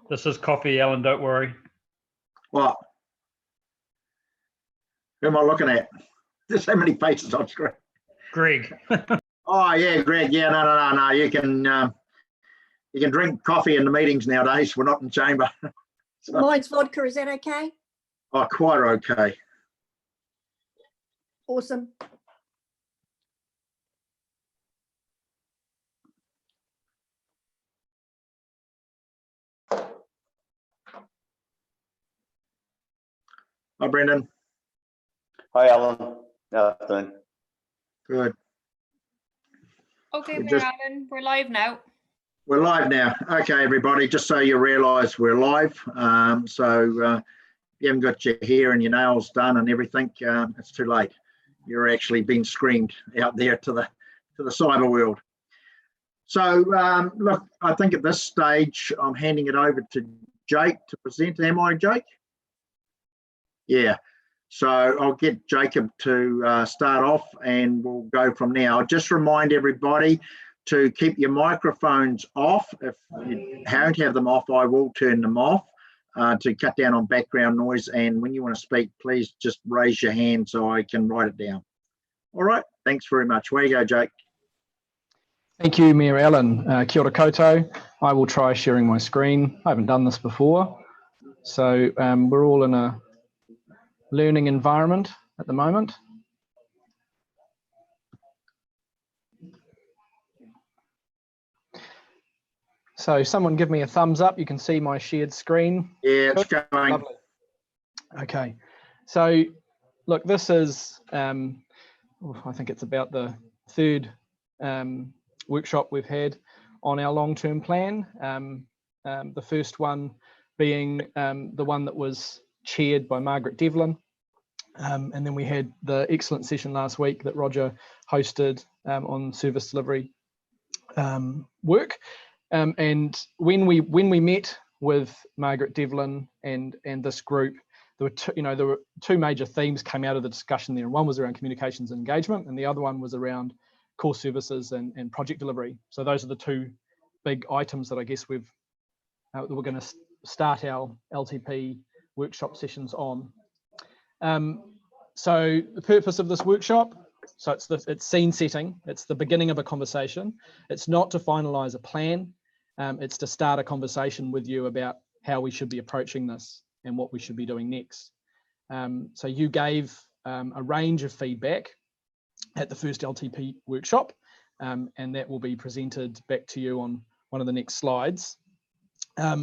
This is coffee, Alan, don't worry. What? Who am I looking at? There's so many faces on screen. Greg. Oh yeah, Greg. Yeah, no. You can drink coffee in the meetings nowadays. We're not in chamber. So, Mine's vodka, is that okay? oh, quite okay. Awesome. Hi, Brendan. Hi, Alan. Afternoon. Good. Okay, We we're just- Alan. We're live now. We're live now. Okay, everybody, just so you realise we're live. So if you haven't got your hair and your nails done and everything, it's too late. You're actually being screamed out there to the cyber world. So look, I think at this stage, I'm handing it over to Jake to present. Am I, Jake? Yeah. So I'll get Jacob to start off and we'll go from there. I'll just remind everybody to keep your microphones off. If you don't have them off, I will turn them off to cut down on background noise. And when you want to speak, please just raise your hand so I can write it down. All right, thanks very much. Where you go, Jake. Thank you, Mayor Alan. Kia ora koutou. I will try sharing my screen. I haven't done this before. So we're all in a learning environment at the moment. So someone give me a thumbs up. You can see my shared screen. Yeah, it's going. Lovely. Okay. So look, this is, I think it's about the third workshop we've had on our long-term plan. The first one being the one that was chaired by Margaret Devlin. And then we had the excellent session last week that Roger hosted on service delivery work. And when we met with Margaret Devlin and this group, there were two major themes came out of the discussion there. One was around communications and engagement, and the other one was around core services and project delivery. So those are the two big items that I guess we're going to start our LTP workshop sessions on. So the purpose of this workshop, so it's scene setting. It's the beginning of a conversation. It's not to finalize a plan. It's to start a conversation with you about how we should be approaching this and what we should be doing next. So you gave a range of feedback at the first LTP workshop, and that will be presented back to you on one of the next slides.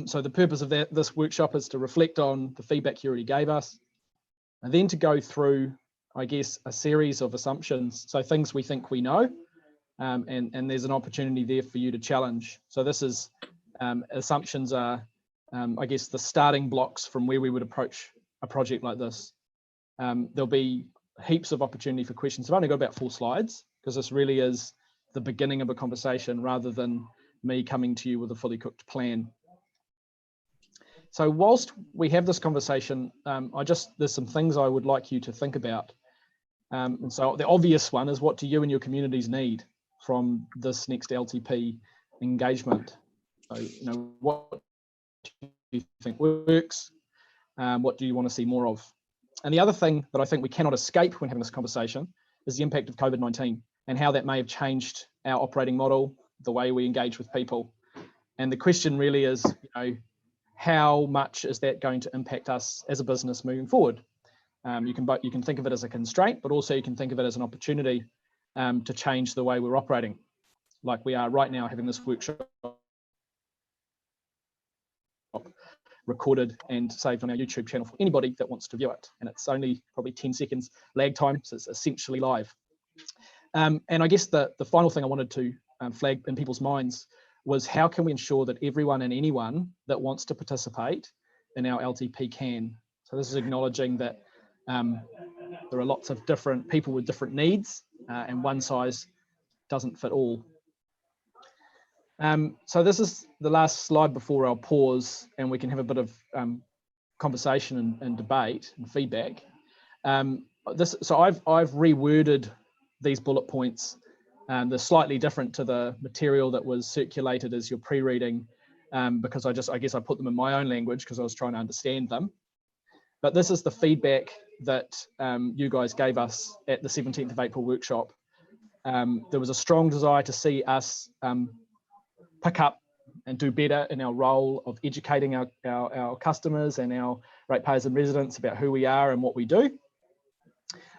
So the purpose of this workshop is to reflect on the feedback you already gave us, and then to go through, I guess, a series of assumptions. So things we think we know, and there's an opportunity there for you to challenge. So this is, assumptions are, I guess, the starting blocks from where we would approach a project like this. There'll be heaps of opportunity for questions. I've only got about 4 slides because this really is the beginning of a conversation rather than me coming to you with a fully cooked plan. So whilst we have this conversation, there's some things I would like you to think about. And so the obvious one is, what do you and your communities need from this next LTP engagement? So, what do you think works? What do you want to see more of? And the other thing that I think we cannot escape when having this conversation is the impact of COVID-19 and how that may have changed our operating model, the way we engage with people. And the question really is, how much is that going to impact us as a business moving forward? You can think of it as a constraint, but also you can think of it as an opportunity to change the way we're operating, like we are right now having this workshop recorded and saved on our YouTube channel for anybody that wants to view it. And it's only probably 10 seconds lag time, so it's essentially live. And I guess the final thing I wanted to flag in people's minds was, how can we ensure that everyone and anyone that wants to participate in our LTP can? So this is acknowledging that there are lots of different people with different needs, and one size doesn't fit all. So this is the last slide before our pause, and we can have a bit of conversation and debate and feedback. So I've reworded these bullet points. They're slightly different to the material that was circulated as your pre-reading because I guess I put them in my own language because I was trying to understand them. But this is the feedback that you guys gave us at the 17th of April workshop. There was a strong desire to see us pick up and do better in our role of educating our customers and our ratepayers and residents about who we are and what we do.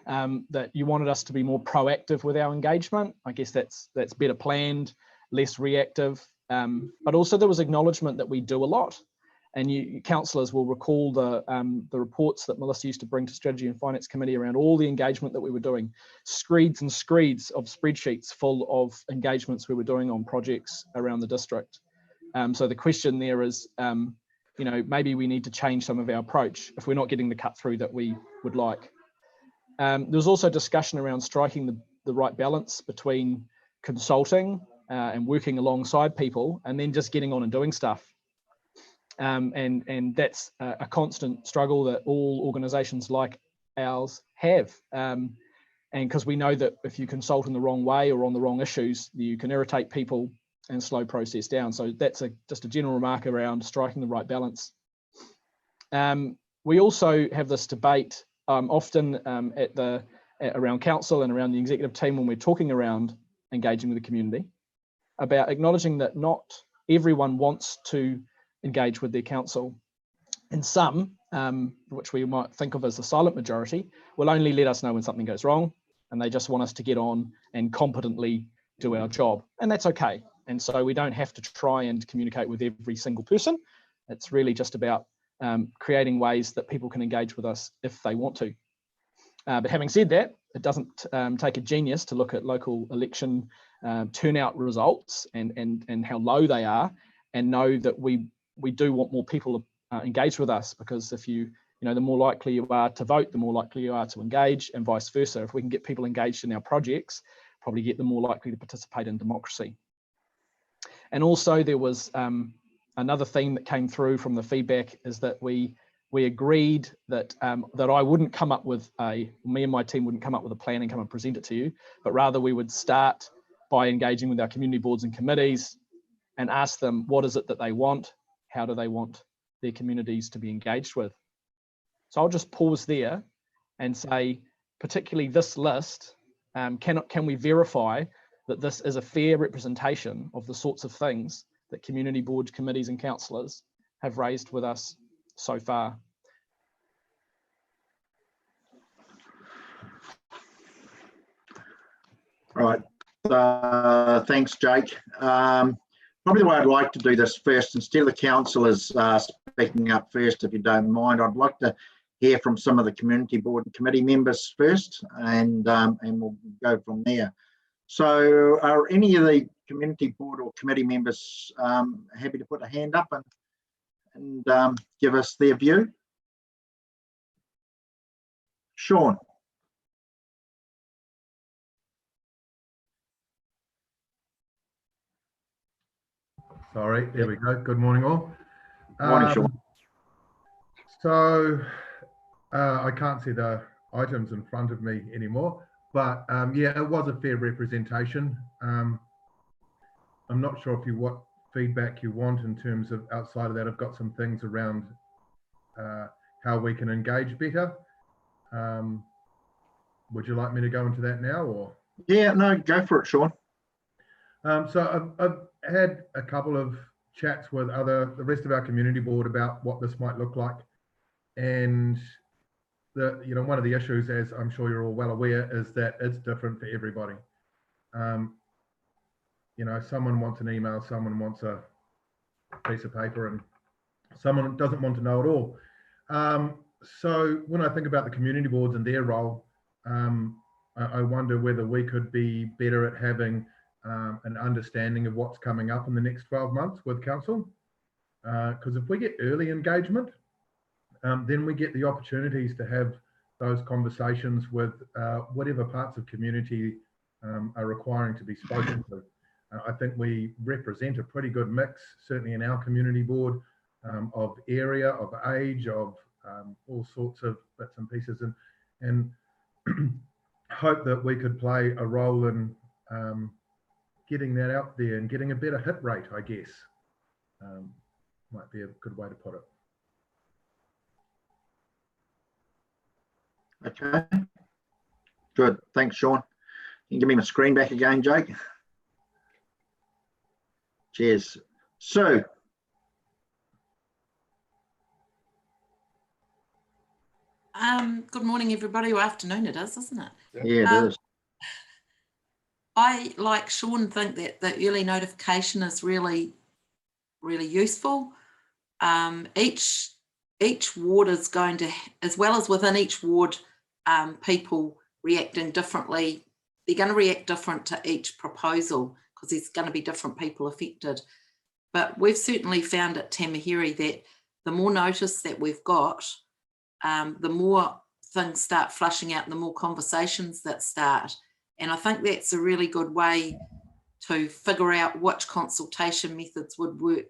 That you wanted us to be more proactive with our engagement. I guess that's better planned, less reactive. But also there was acknowledgement that we do a lot. And you councillors will recall the reports that Melissa used to bring to Strategy and Finance Committee around all the engagement that we were doing. Screeds and screeds of spreadsheets full of engagements we were doing on projects around the district. So the question there is, you know, maybe we need to change some of our approach if we're not getting the cut through that we would like. There was also discussion around striking the right balance between consulting and working alongside people and then just getting on and doing stuff. And that's a constant struggle that all organisations like ours have. And because we know that if you consult in the wrong way or on the wrong issues, you can irritate people and slow process down. So that's just a general remark around striking the right balance. We also have this debate often around council and around the executive team when we're talking around engaging with the community, about acknowledging that not everyone wants to engage with their council, and some, which we might think of as the silent majority, will only let us know when something goes wrong, and they just want us to get on and competently do our job, and that's okay. And so we don't have to try and communicate with every single person. It's really just about creating ways that people can engage with us if they want to. But having said that, it doesn't take a genius to look at local election turnout results and how low they are, and know that we do want more people engaged with us, because if you know, the more likely you are to vote, the more likely you are to engage, and vice versa. If we can get people engaged in our projects, probably get them more likely to participate in democracy. And also there was another theme that came through from the feedback is that we agreed that that I wouldn't come up with me and my team wouldn't come up with a plan and come and present it to you, but rather we would start by engaging with our community boards and committees and ask them what is it that they want, how do they want their communities to be engaged with. So I'll just pause there and say, particularly this list, can we verify that this is a fair representation of the sorts of things that community boards, committees and councillors have raised with us so far? Right. Thanks, Jake. Probably the way I'd like to do this first, instead of the councillors speaking up first, if you don't mind, I'd like to hear from some of the community board and committee members first, and we'll go from there. So are any of the community board or committee members happy to put a hand up and give us their view? Sean. Sorry, there we go. Good morning, all. Morning, Sean. So I can't see the items in front of me anymore, but yeah, it was a fair representation. I'm not sure what feedback you want in terms of outside of that. I've got some things around how we can engage better. Would you like me to go into that now, or? Yeah, no, go for it, Sean. So I've had a couple of chats with the rest of our community board about what this might look like, and one of the issues, as I'm sure you're all well aware, is that it's different for everybody. Someone wants an email, someone wants a piece of paper, and someone doesn't want to know at all. So when I think about the community boards and their role, I wonder whether we could be better at having an understanding of what's coming up in the next 12 months with council. Because if we get early engagement, then we get the opportunities to have those conversations with whatever parts of community are requiring to be spoken to. I think we represent a pretty good mix, certainly in our community board, of area, of age, of all sorts of bits and pieces, and hope that we could play a role in getting that out there and getting a better hit rate, I guess. might be a good way to put it. Okay. Good. Thanks, Sean. Can you give me my screen back again, Jake? Cheers. Sue. Good morning, everybody, or afternoon it is, isn't it? Yeah, it is. I, like Sean, think that the early notification is really, really useful. Each ward is going to, as well as within each ward, people reacting differently. They're going to react different to each proposal because there's going to be different people affected. But we've certainly found at Tamahiri that the more notice that we've got, the more things start flushing out, the more conversations that start. And I think that's a really good way to figure out which consultation methods would work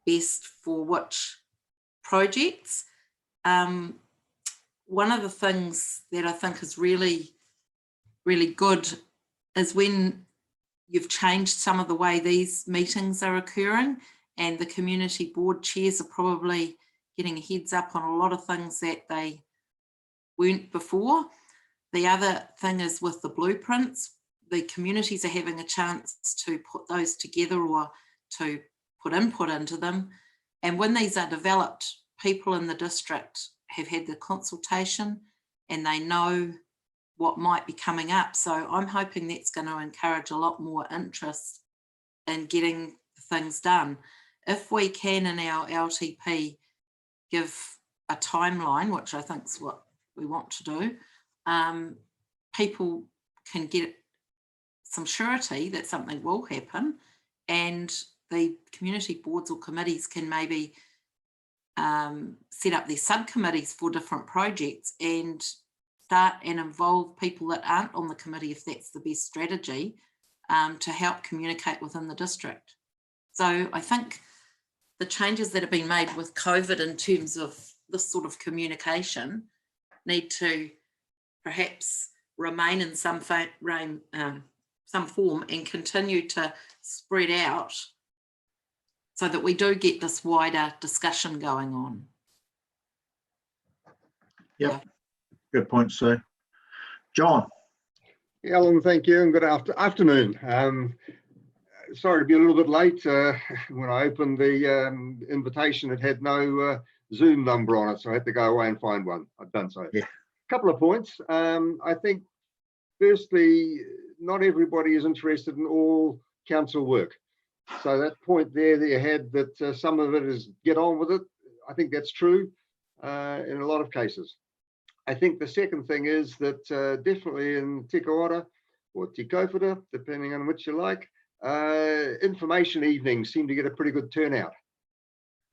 best for which projects. One of the things that I think is really, really good is when you've changed some of the way these meetings are occurring, and the community board chairs are probably getting a heads up on a lot of things that they weren't before. The other thing is with the blueprints, the communities are having a chance to put those together or to put input into them. And when these are developed, people in the district have had the consultation and they know what might be coming up. So I'm hoping that's going to encourage a lot more interest in getting things done. If we can in our LTP give a timeline, which I think is what we want to do, people can get some surety that something will happen, and the community boards or committees can maybe set up their subcommittees for different projects and start and involve people that aren't on the committee, if that's the best strategy, to help communicate within the district. So I think the changes that have been made with COVID in terms of this sort of communication need to perhaps remain in some form and continue to spread out so that we do get this wider discussion going on. Yep. Yeah. Good point, Sue. John. Alan, thank you, and good afternoon. Sorry to be a little bit late. When I opened the invitation, it had no Zoom number on it, so I had to go away and find one. I've done so. Yeah. A couple of points. I think, firstly, not everybody is interested in all council work. So that point there that you had, that some of it is get on with it, I think that's true in a lot of cases. I think the second thing is that definitely in Tika Ora or Tika Kōwhira, depending on which you like, information evenings seem to get a pretty good turnout.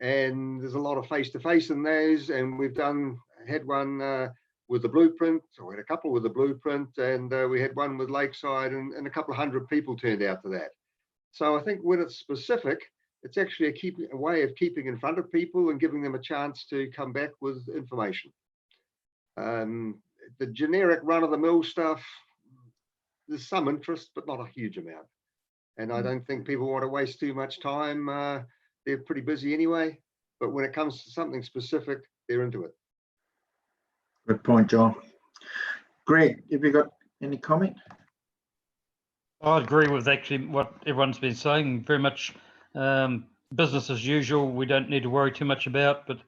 And there's a lot of face-to-face in those, and we've had one with the blueprint, or we had a couple with the blueprint, and we had one with Lakeside, and a couple of hundred people turned out to that. So I think when it's specific, it's actually a way of keeping in front of people and giving them a chance to come back with information. The generic run-of-the-mill stuff, there's some interest, but not a huge amount. And I don't think people want to waste too much time. They're pretty busy anyway, but when it comes to something specific, they're into it. Good point, John. Greg, have you got any comment? I agree with actually what everyone's been saying. Very much business as usual. We don't need to worry too much about, but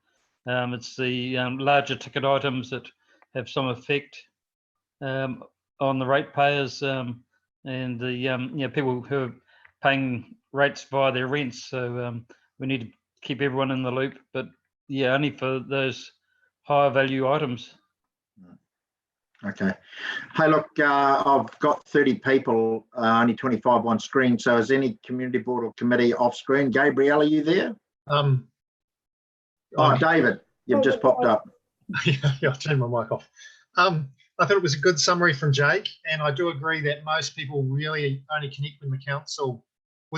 it's the larger ticket items that have some effect on the ratepayers and the people who are paying rates via their rents. So we need to keep everyone in the loop, but yeah, only for those higher value items. Okay. Hey, look, I've got 30 people, only 25 on screen. So is any community board or committee off screen? Gabrielle, are you there? Oh, David, you've just popped up. Yeah, I'll turn my mic off. I thought it was a good summary from Jake, and I do agree that most people really only connect with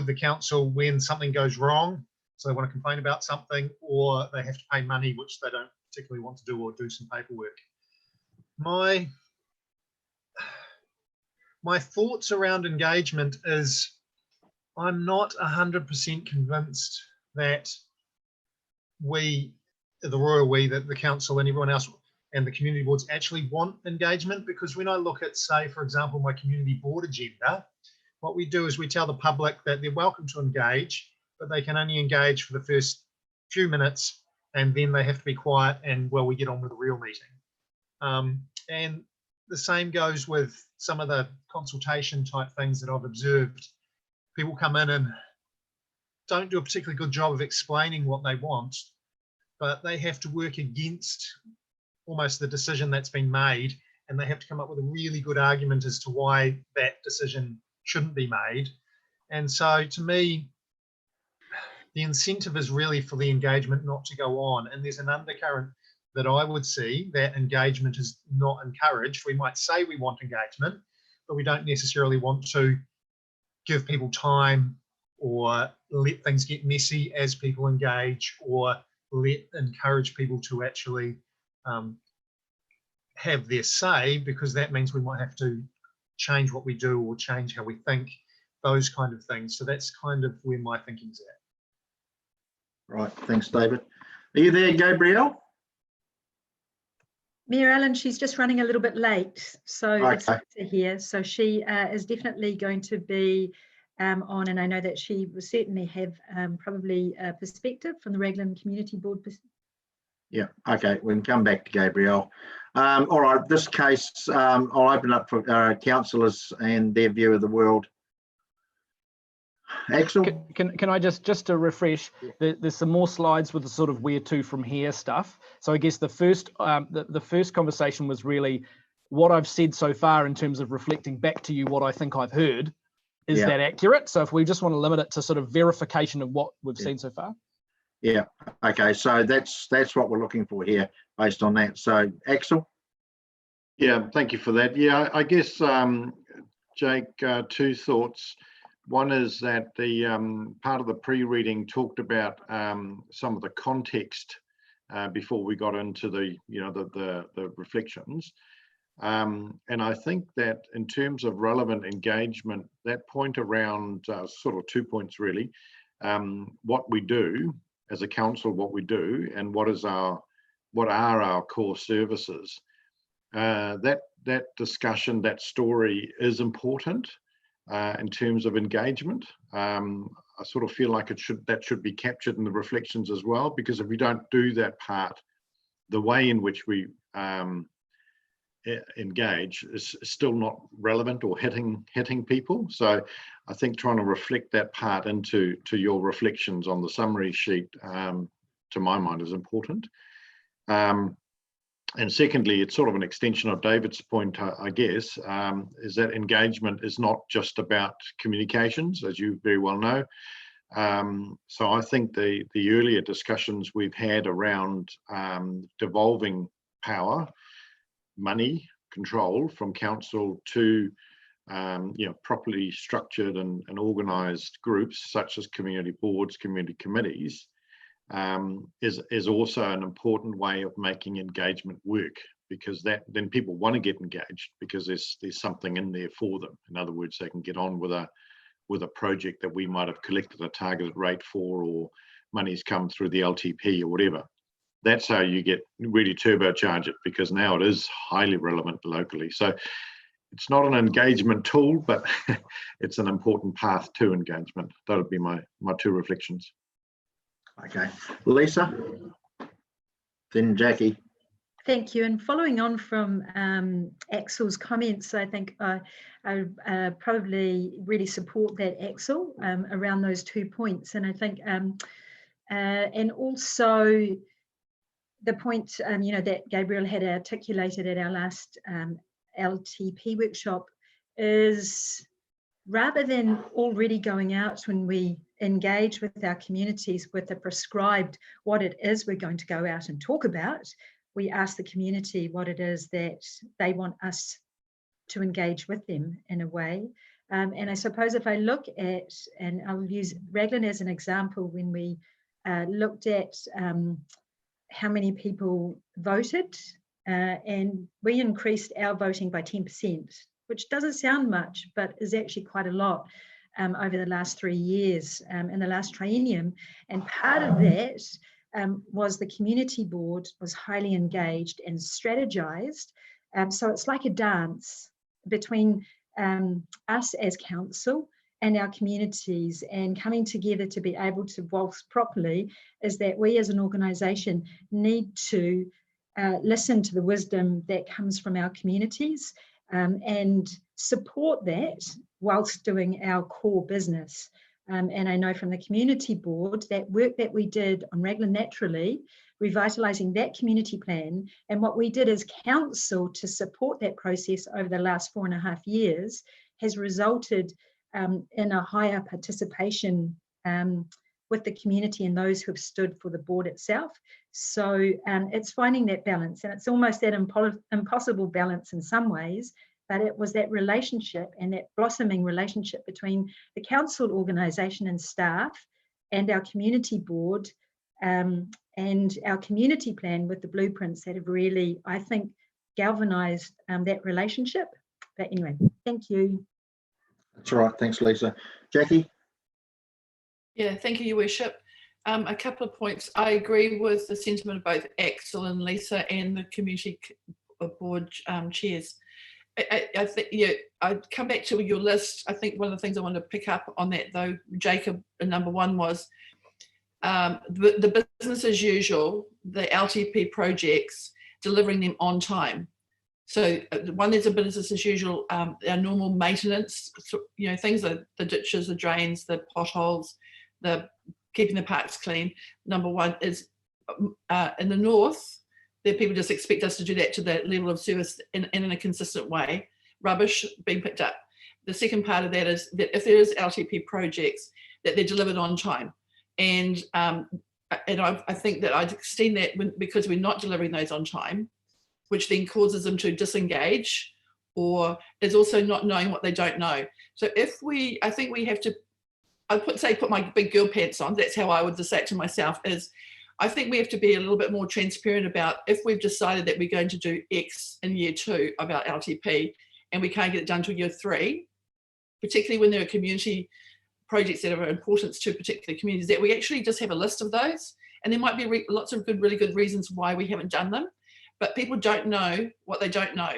the council when something goes wrong. So they want to complain about something, or they have to pay money, which they don't particularly want to do, or do some paperwork. My thoughts around engagement is I'm not 100% convinced that we, the royal we, that the council and everyone else and the community boards actually want engagement. Because when I look at, say, for example, my community board agenda, what we do is we tell the public that they're welcome to engage, but they can only engage for the first few minutes, and then they have to be quiet, and well, we get on with the real meeting. And the same goes with some of the consultation type things that I've observed. People come in and don't do a particularly good job of explaining what they want, but they have to work against almost the decision that's been made, and they have to come up with a really good argument as to why that decision shouldn't be made. And so to me, the incentive is really for the engagement not to go on. And there's an undercurrent that I would see that engagement is not encouraged. We might say we want engagement, but we don't necessarily want to give people time or let things get messy as people engage, or encourage people to actually have their say, because that means we might have to change what we do or change how we think, those kind of things. So that's kind of where my thinking's at. Right, thanks, David. Are you there, Gabrielle? Mayor Allen, she's just running a little bit late, so it's Okay. good to hear. So she is definitely going to be on, and I know that she will certainly have probably a perspective from the Raglan Community Board. Yeah, okay, we can come back to Gabrielle. All right, this case, I'll open up for councillors and their view of the world. Axel? Can I just to refresh, there's some more slides with the sort of where to from here stuff. So I guess the first the first conversation was really what I've said so far in terms of reflecting back to you what I think I've heard. Is that accurate? So if we just want to limit it to sort of verification of what we've seen so far. Yeah, okay, so that's what we're looking for here based on that. So Axel? Yeah, thank you for that. Yeah, I guess, Jake, two thoughts. One is that the part of the pre-reading talked about some of the context before we got into the, the reflections. And I think that in terms of relevant engagement, that point around sort of 2 points really, what we do as a council, what we do, and what are our core services. That discussion, that story is important in terms of engagement. I sort of feel like that should be captured in the reflections as well, because if we don't do that part, the way in which we engage is still not relevant or hitting people. So I think trying to reflect that part into your reflections on the summary sheet, to my mind, is important. And secondly, it's sort of an extension of David's point, I guess, is that engagement is not just about communications, as you very well know. So I think the earlier discussions we've had around devolving power, money, control from council to properly structured and organised groups such as community boards, community committees, is also an important way of making engagement work, because then people want to get engaged because there's something in there for them. In other words, they can get on with a project that we might have collected a targeted rate for, or money's come through the LTP or whatever. That's how you get really turbocharge it, because now it is highly relevant locally. So it's not an engagement tool, but it's an important path to engagement. That would be my two reflections. Okay, Lisa, then Jackie. Thank you. And following on from Axel's comments, I think I probably really support that, Axel, around those 2 points. And I think, and also the point, that Gabriel had articulated at our last LTP workshop is, rather than already going out when we engage with our communities with a prescribed what it is we're going to go out and talk about, we ask the community what it is that they want us to engage with them in a way. And I suppose if I look at, and I'll use Raglan as an example, when we looked at how many people voted, and we increased our voting by 10%, which doesn't sound much, but is actually quite a lot over the last 3 years, in the last triennium. And part of that was the community board was highly engaged and strategized. So it's like a dance between us as council and our communities, and coming together to be able to waltz properly, is that we as an organisation need to listen to the wisdom that comes from our communities and support that whilst doing our core business. And I know from the community board, that work that we did on Raglan Naturally, revitalising that community plan, and what we did as council to support that process over the last 4.5 years has resulted in a higher participation with the community and those who have stood for the board itself. So it's finding that balance, and it's almost that impossible balance in some ways, but it was that relationship and that blossoming relationship between the council organisation and staff and our community board and our community plan with the blueprints that have really, I think, galvanised that relationship. But anyway, thank you. That's all right. Thanks, Lisa. Jackie? Yeah, thank you, Your Worship. A couple of points. I agree with the sentiment of both Axel and Lisa and the community board chairs. I think, yeah, I'd come back to your list. I think one of the things I want to pick up on that, though, Jacob, number one was the business as usual, the LTP projects, delivering them on time. So one, there's a business as usual, our normal maintenance, you know, things like the ditches, the drains, the potholes, the keeping the parks clean. Number one is in the north, that people just expect us to do that to that level of service in a consistent way, rubbish being picked up. The second part of that is that if there is LTP projects, that they're delivered on time. And I think that I'd extend that because we're not delivering those on time, which then causes them to disengage, or is also not knowing what they don't know. So I think we have to, I'd put my big girl pants on, that's how I would just say it to myself, is I think we have to be a little bit more transparent about if we've decided that we're going to do X in year 2 of our LTP and we can't get it done till year 3, particularly when there are community projects that are of importance to particular communities, that we actually just have a list of those. And there might be lots of really good reasons why we haven't done them, but people don't know what they don't know.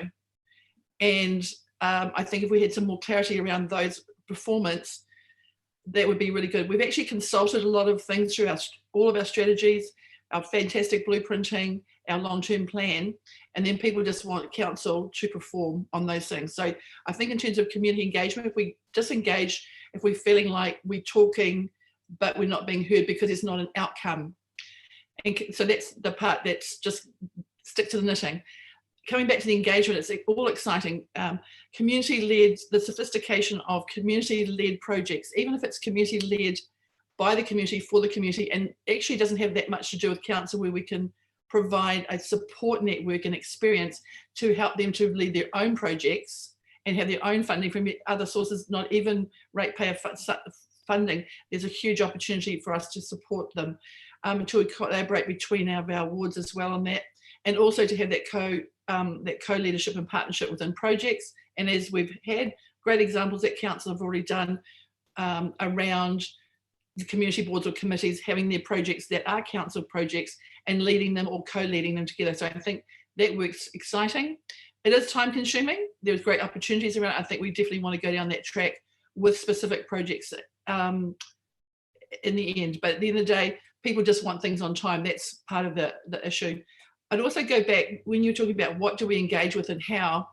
And I think if we had some more clarity around those performance, that would be really good. We've actually consulted a lot of things through all of our strategies, our fantastic blueprinting, our long-term plan, and then people just want council to perform on those things. So I think in terms of community engagement, if we disengage, if we're feeling like we're talking, but we're not being heard because it's not an outcome. And so that's the part that's just stick to the knitting. Coming back to the engagement, it's all exciting. Community-led, the sophistication of community-led projects, even if it's community-led by the community for the community, and actually doesn't have that much to do with council, where we can provide a support network and experience to help them to lead their own projects and have their own funding from other sources, not even ratepayer funding. There's a huge opportunity for us to support them, to collaborate between our wards as well on that, and also to have that co-leadership and partnership within projects. And as we've had great examples that council have already done around the community boards or committees having their projects that are council projects and leading them or co-leading them together. So I think that works exciting. It is time consuming. There's great opportunities around it. I think we definitely want to go down that track with specific projects in the end. But at the end of the day, people just want things on time. That's part of the issue. I'd also go back, when you're talking about what do we engage with and how,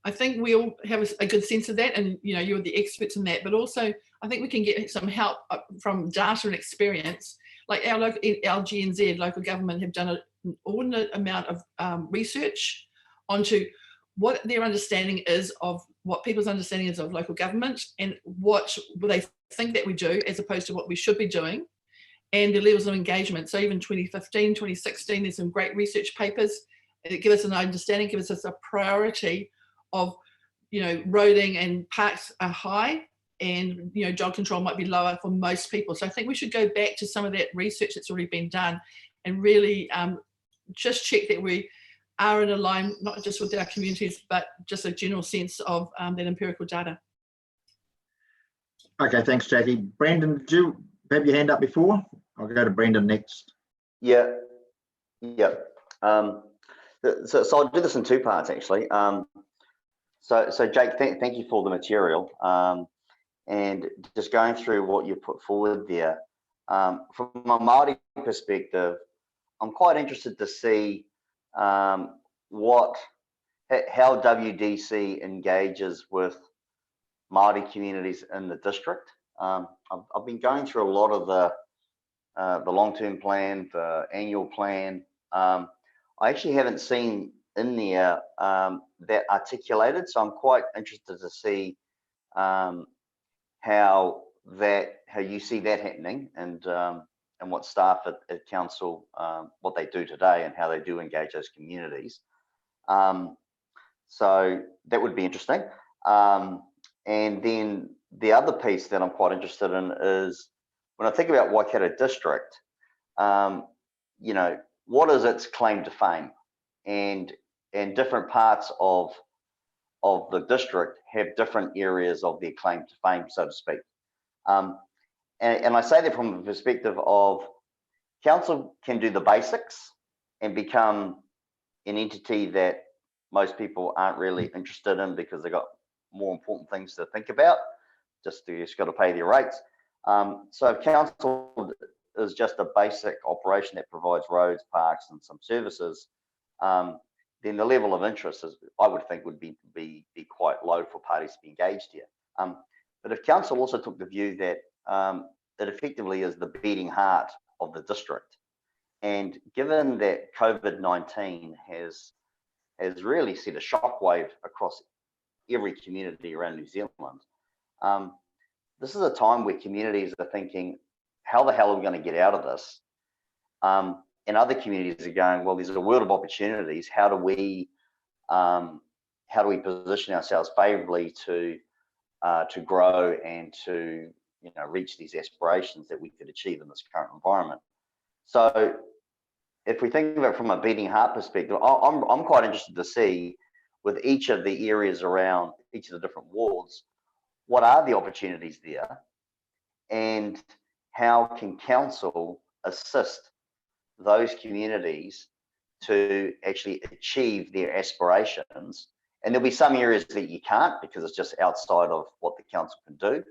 I think we all have a good sense of that, and you know, you're the experts in that, but also I think we can get some help from data and experience. Like our local LGNZ, local government, have done an inordinate amount of research onto what their understanding is of, what people's understanding is of local government, and what they think that we do as opposed to what we should be doing, and the levels of engagement. So even 2015, 2016, there's some great research papers that give us an understanding, give us a priority of, you know, roading and parks are high, and, you know, dog control might be lower for most people. So I think we should go back to some of that research that's already been done and really just check that we are in alignment, not just with our communities, but just a general sense of that empirical data. Okay, thanks, Jackie. Brandon, did you have your hand up before? I'll go to Brendan next. Yeah, yeah. So I'll do this in two parts, actually. So Jake, thank you for the material. And just going through what you put forward there. From a Māori perspective, I'm quite interested to see how WDC engages with Māori communities in the district. I've been going through a lot of the long-term plan, the annual plan. I actually haven't seen in there that articulated, so I'm quite interested to see how you see that happening, and what staff at council, what they do today and how they do engage those communities. So that would be interesting. And then the other piece that I'm quite interested in is when I think about Waikato District, you know, what is its claim to fame? And different parts of the district have different areas of their claim to fame, so to speak. And I say that from the perspective of council can do the basics and become an entity that most people aren't really interested in because they've got more important things to think about. You just got to pay their rates. So if council is just a basic operation that provides roads, parks, and some services, then the level of interest, I would think, would be quite low for parties to be engaged here. But if council also took the view that it effectively is the beating heart of the district, and given that COVID-19 has really set a shockwave across every community around New Zealand, this is a time where communities are thinking, how the hell are we going to get out of this? And other communities are going, well, there's a world of opportunities. How do we position ourselves favorably to grow and to, you know, reach these aspirations that we could achieve in this current environment? So if we think of it from a beating heart perspective, I'm quite interested to see with each of the areas around each of the different wards, what are the opportunities there, and how can council assist those communities to actually achieve their aspirations? And there'll be some areas that you can't because it's just outside of what the council can do.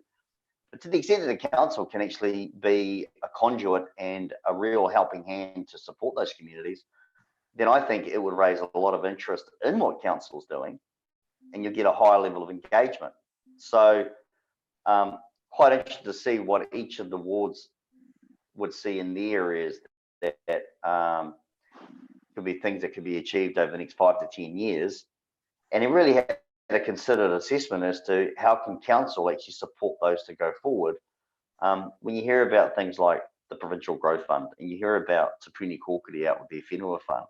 But to the extent that the council can actually be a conduit and a real helping hand to support those communities, then I think it would raise a lot of interest in what council's doing, and you'll get a higher level of engagement. So quite interested to see what each of the wards would see in the areas that could be things that could be achieved over the next 5 to 10 years. And it really had a considered assessment as to how can council actually support those to go forward. When you hear about things like the Provincial Growth Fund, and you hear about Te Puni Kōkiri out with their whenua fund,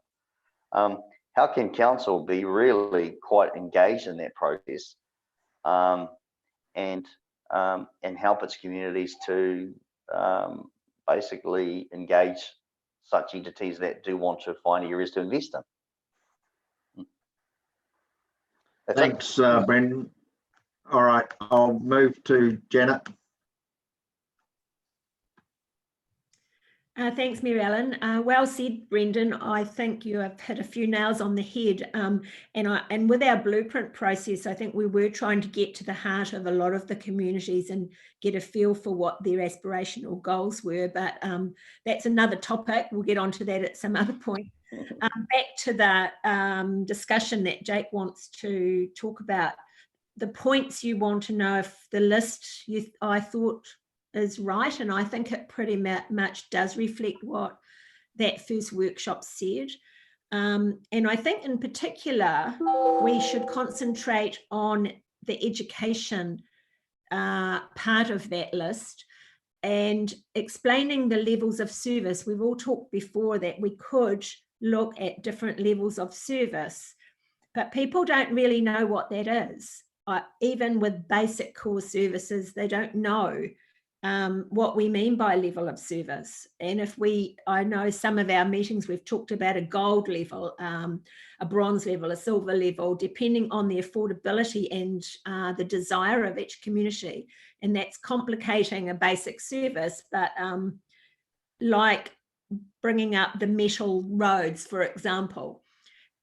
how can council be really quite engaged in that process, and help its communities to basically engage such entities that do want to find areas to invest in? Thanks, Brendan. All right, I'll move to Janet. Thanks, Mary Ellen. Well said, Brendan. I think you have hit a few nails on the head. And with our blueprint process, I think we were trying to get to the heart of a lot of the communities and get a feel for what their aspirational goals were. But that's another topic. We'll get onto that at some other point. Back to the discussion that Jake wants to talk about, the points you want to know if the list I thought is right, and I think it pretty much does reflect what that first workshop said. And I think in particular, we should concentrate on the education part of that list and explaining the levels of service. We've all talked before that we could look at different levels of service, but people don't really know what that is. Even with basic core services, they don't know what we mean by level of service. And I know some of our meetings, we've talked about a gold level, a bronze level, a silver level, depending on the affordability and the desire of each community. And that's complicating a basic service, but like bringing up the metal roads, for example.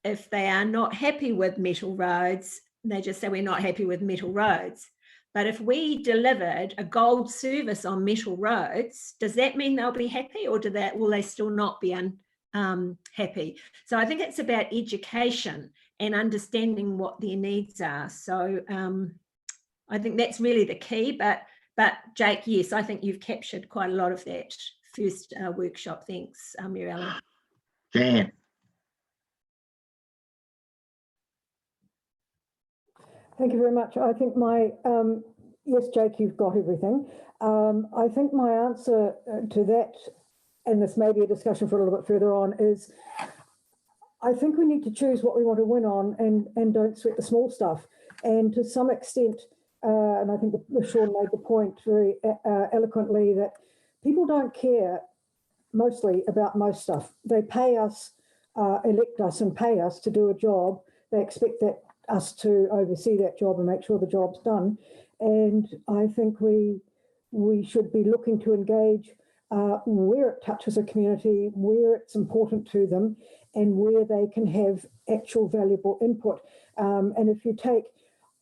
If they are not happy with metal roads, they just say we're not happy with metal roads. But if we delivered a gold service on metal roads, does that mean they'll be happy, or will they still not be happy? So I think it's about education and understanding what their needs are. So I think that's really the key. But Jake, yes, I think you've captured quite a lot of that first workshop. Thanks, Mary Ellen. Jan. Thank you very much. I think yes, Jake, you've got everything. I think my answer to that, and this may be a discussion for a little bit further on, is I think we need to choose what we want to win on and don't sweat the small stuff. And to some extent, and I think Sean made the point very eloquently, that people don't care mostly about most stuff. They pay us, elect us and pay us to do a job. They expect us to oversee that job and make sure the job's done. And I think we should be looking to engage where it touches a community, where it's important to them, and where they can have actual valuable input. And if you take,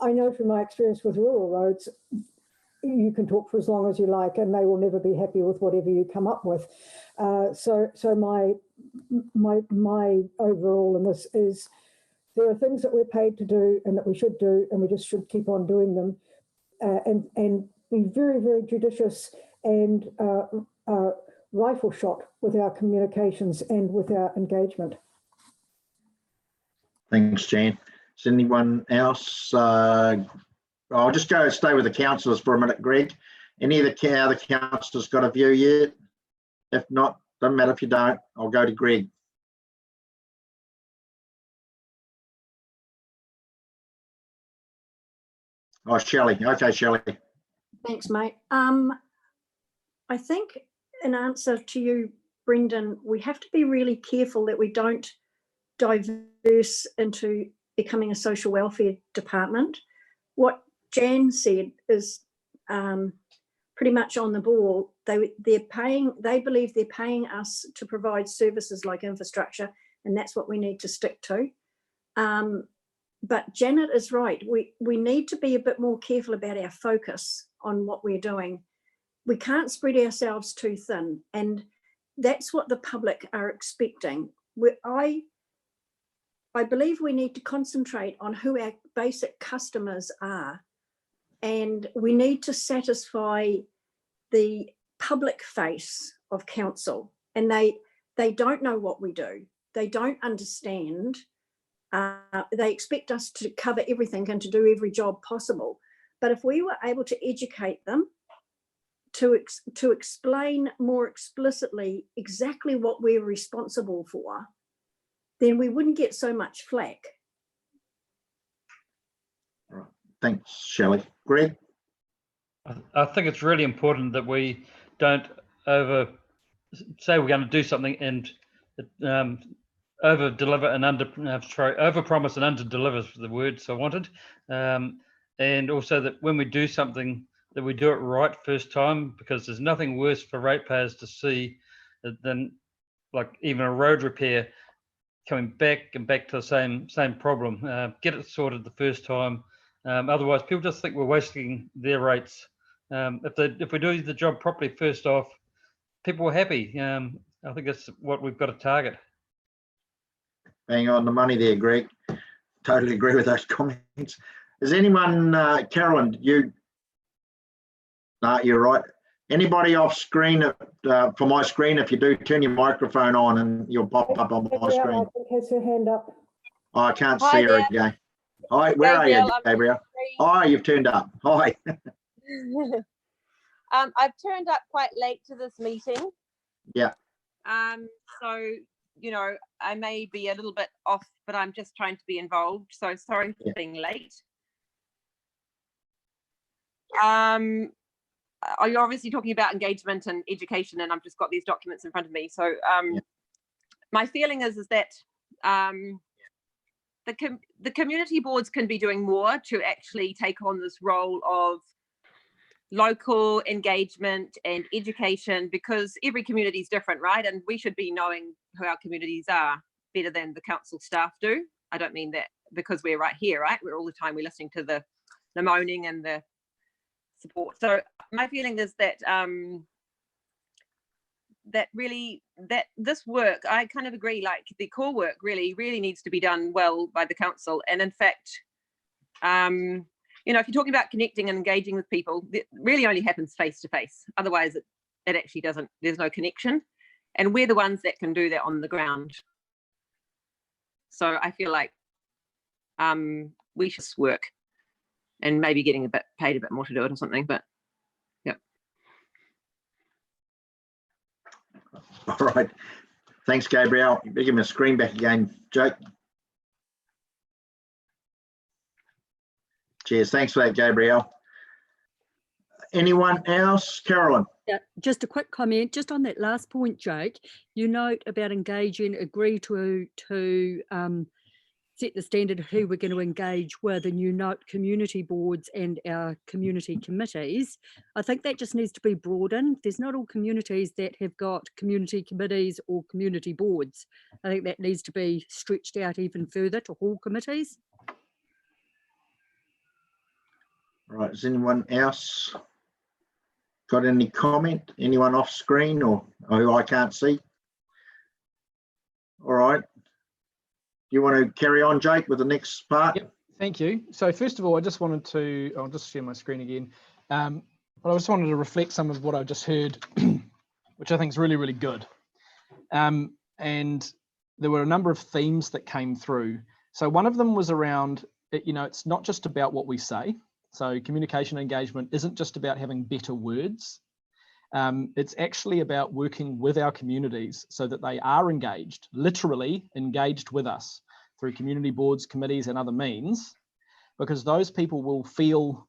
I know from my experience with rural roads, you can talk for as long as you like and they will never be happy with whatever you come up with. So my overall in this is, there are things that we're paid to do and that we should do, and we just should keep on doing them, and be very, very judicious and rifle shot with our communications and with our engagement. Thanks, Jan. Is anyone else? I'll just stay with the councillors for a minute, Greg. Any of the other councillors got a view yet? If not, doesn't matter if you don't, I'll go to Greg. Oh, Shelley. Okay, Shelley. Thanks, mate. I think in answer to you, Brendan, we have to be really careful that we don't diverse into becoming a social welfare department. What Jan said is pretty much on the ball. They believe they're paying us to provide services like infrastructure, and that's what we need to stick to. But Janet is right. We need to be a bit more careful about our focus on what we're doing. We can't spread ourselves too thin, and that's what the public are expecting. I believe we need to concentrate on who our basic customers are, and we need to satisfy the public face of council, and they don't know what we do. They don't understand. They expect us to cover everything and to do every job possible. But if we were able to educate them, to explain more explicitly exactly what we're responsible for, then we wouldn't get so much flack. Right. Thanks, Shelley. Greg? I think it's really important that we don't say we're going to do something and over deliver and over promise and under deliver is the words I wanted, and also that when we do something that we do it right first time, because there's nothing worse for ratepayers to see than like even a road repair coming back and back to the same problem. Get it sorted the first time, otherwise people just think we're wasting their rates. If we do the job properly first off, people are happy. I think that's what we've got to target. Bang on the money there, Greg. Totally agree with those comments. Is anyone, Carolyn, no, you're right. Anybody off screen for my screen? If you do, turn your microphone on and you'll pop up on my screen. Has her hand up. Oh, I can't see her again. Hi, where are you, Gabriel? Hi, you've turned up. Hi. I've turned up quite late to this meeting. Yeah. So, you know, I may be a little bit off, but I'm just trying to be involved. So sorry for being late. You're obviously talking about engagement and education, and I've just got these documents in front of me. So my feeling is that the community boards can be doing more to actually take on this role of local engagement and education, because every community is different, right? And we should be knowing who our communities are better than the council staff do. I don't mean that because we're right here, right? We're all the time, we're listening to the moaning and the support. So my feeling is that that this work, I kind of agree, like the core work really needs to be done well by the council. And in fact, you know, if you're talking about connecting and engaging with people, it really only happens face to face. Otherwise it actually doesn't, there's no connection. And we're the ones that can do that on the ground. So I feel like we should work and maybe getting paid a bit more to do it or something, but yeah. All right. Thanks, Gabrielle. You better give me a screen back again, Jake. Cheers. Thanks for that, Gabrielle. Anyone else? Carolyn? Yeah, just a quick comment, just on that last point, Jake. You note about engaging, agree to set the standard of who we're going to engage with, and you note community boards and our community committees. I think that just needs to be broadened. There's not all communities that have got community committees or community boards. I think that needs to be stretched out even further to all committees. All right, has anyone else got any comment? Anyone off screen or who I can't see? All right. You want to carry on, Jake, with the next part? Yep, thank you. So first of all, I just wanted to, I'll just share my screen again. But I just wanted to reflect some of what I've just heard, which I think is really, really good. And there were a number of themes that came through. So one of them was around, you know, it's not just about what we say. So communication engagement isn't just about having better words. It's actually about working with our communities so that they are engaged, literally engaged with us through community boards, committees, and other means, because those people will feel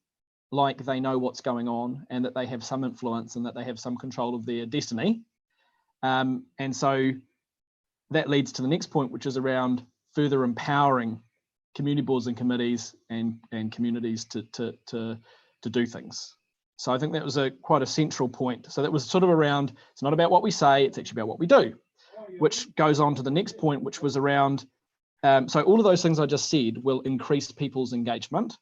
like they know what's going on and that they have some influence and that they have some control of their destiny. And so that leads to the next point, which is around further empowering community boards and committees and communities to do things. So I think that was quite a central point. So that was sort of around, it's not about what we say, it's actually about what we do, which goes on to the next point, which was around, so all of those things I just said will increase people's engagement.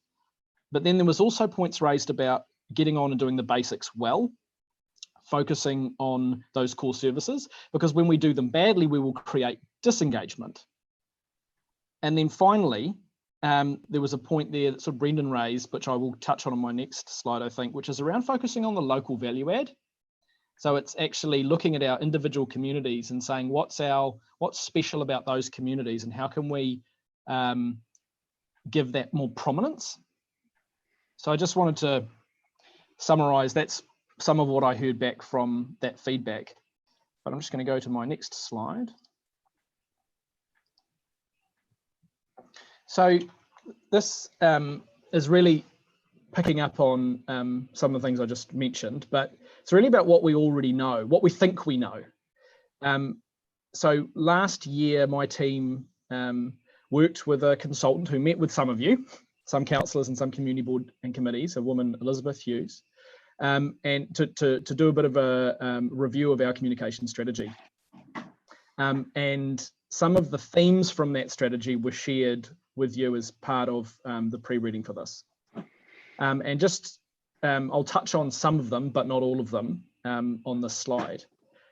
But then there was also points raised about getting on and doing the basics well, focusing on those core services, because when we do them badly, we will create disengagement. And then finally, there was a point there that sort of Brendan raised, which I will touch on my next slide, I think, which is around focusing on the local value add. So it's actually looking at our individual communities and saying what's special about those communities and how can we give that more prominence. So I just wanted to summarize, that's some of what I heard back from that feedback. But I'm just going to go to my next slide. So this is really picking up on some of the things I just mentioned, but it's really about what we already know, what we think we know. So last year, my team worked with a consultant who met with some of you, some councillors and some community board and committees, a woman, Elizabeth Hughes, and to do a bit of a review of our communication strategy. And some of the themes from that strategy were shared with you as part of the pre-reading for this. And just, I'll touch on some of them, but not all of them on this slide.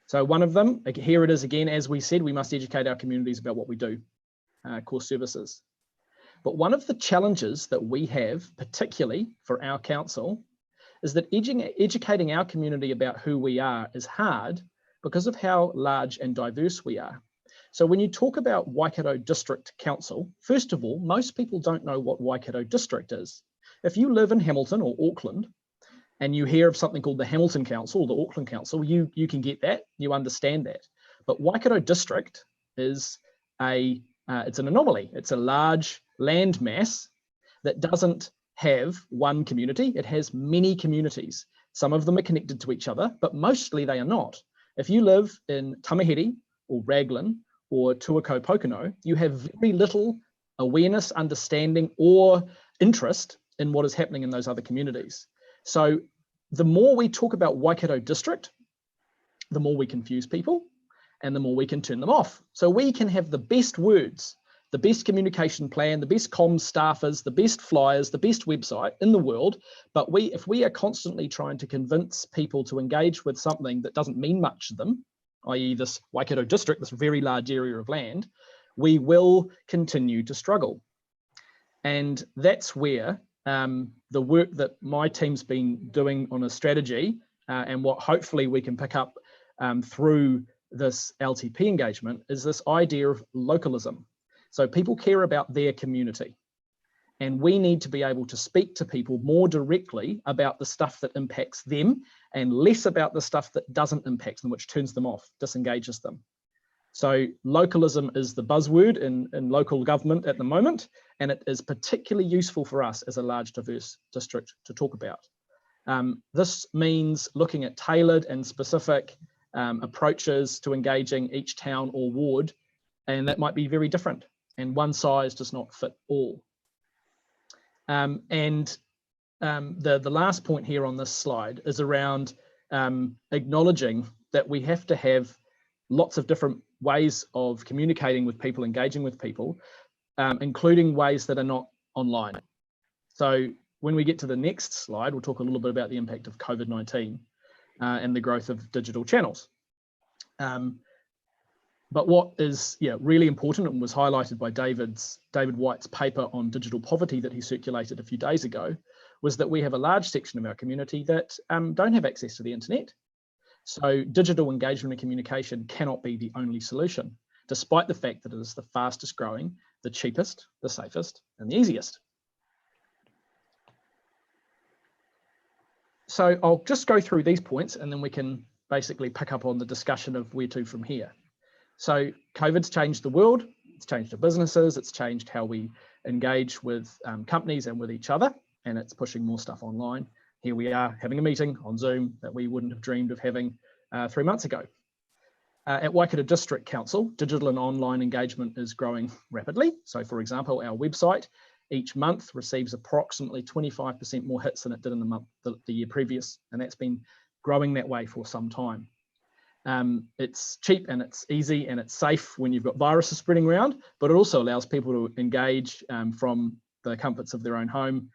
So one of them, here it is again, as we said, we must educate our communities about what we do, core services. But one of the challenges that we have, particularly for our council, is that educating our community about who we are is hard because of how large and diverse we are. So when you talk about Waikato District Council, first of all, most people don't know what Waikato District is. If you live in Hamilton or Auckland and you hear of something called the Hamilton Council or the Auckland Council, you can get that, you understand that. But Waikato District is it's an anomaly. It's a large land mass that doesn't have one community. It has many communities. Some of them are connected to each other, but mostly they are not. If you live in Tamahere or Raglan or Tuakau Pocono, you have very little awareness, understanding, or interest in what is happening in those other communities. So the more we talk about Waikato District, the more we confuse people and the more we can turn them off. So we can have the best words, the best communication plan, the best comms staffers, the best flyers, the best website in the world. But if we are constantly trying to convince people to engage with something that doesn't mean much to them, i.e. this Waikato District, this very large area of land, we will continue to struggle. And that's where the work that my team's been doing on a strategy and what hopefully we can pick up through this LTP engagement is this idea of localism. So people care about their community, and we need to be able to speak to people more directly about the stuff that impacts them and less about the stuff that doesn't impact them, which turns them off, disengages them. So localism is the buzzword in local government at the moment, and it is particularly useful for us as a large diverse district to talk about. This means looking at tailored and specific approaches to engaging each town or ward, and that might be very different, and one size does not fit all. The last point here on this slide is around acknowledging that we have to have lots of different ways of communicating with people, engaging with people, including ways that are not online. So when we get to the next slide, we'll talk a little bit about the impact of COVID-19 and the growth of digital channels. But what is really important and was highlighted by David White's paper on digital poverty that he circulated a few days ago was that we have a large section of our community that don't have access to the internet. So digital engagement and communication cannot be the only solution, despite the fact that it is the fastest growing, the cheapest, the safest, and the easiest. So I'll just go through these points and then we can basically pick up on the discussion of where to from here. So COVID's changed the world, it's changed our businesses, it's changed how we engage with companies and with each other, and it's pushing more stuff online. Here we are having a meeting on Zoom that we wouldn't have dreamed of having 3 months ago. At Waikato District Council, digital and online engagement is growing rapidly. So for example, our website each month receives approximately 25% more hits than it did in the year previous, and that's been growing that way for some time. It's cheap and it's easy and it's safe when you've got viruses spreading around, but it also allows people to engage from the comforts of their own home,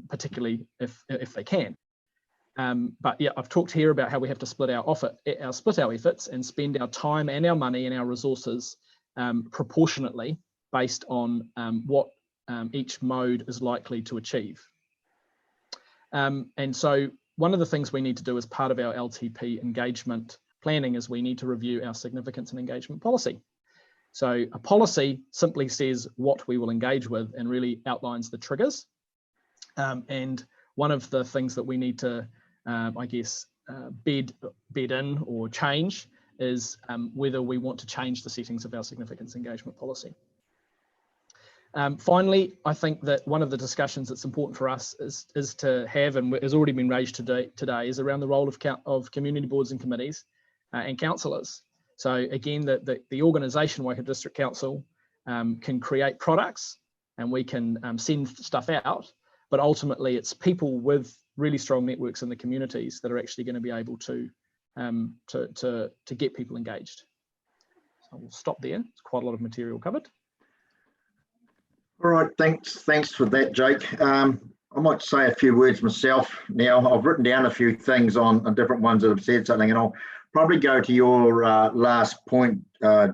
particularly if they can. But yeah, I've talked here about how we have to split our efforts and spend our time and our money and our resources proportionately based on what each mode is likely to achieve. And so one of the things we need to do as part of our LTP engagement planning is we need to review our significance and engagement policy. So a policy simply says what we will engage with and really outlines the triggers. And one of the things that we need to, I guess, bed in or change is whether we want to change the settings of our significance engagement policy. Finally, I think that one of the discussions that's important for us is to have, and has already been raised today, is around the role of community boards and committees and councillors. So again, the organisation, Waikato District Council, can create products and we can send stuff out, but ultimately it's people with really strong networks in the communities that are actually going to be able to get people engaged. So we'll stop there. It's quite a lot of material covered. All right, thanks for that, Jake. I might say a few words myself now. I've written down a few things on different ones that have said something, and I'll probably go to your last point,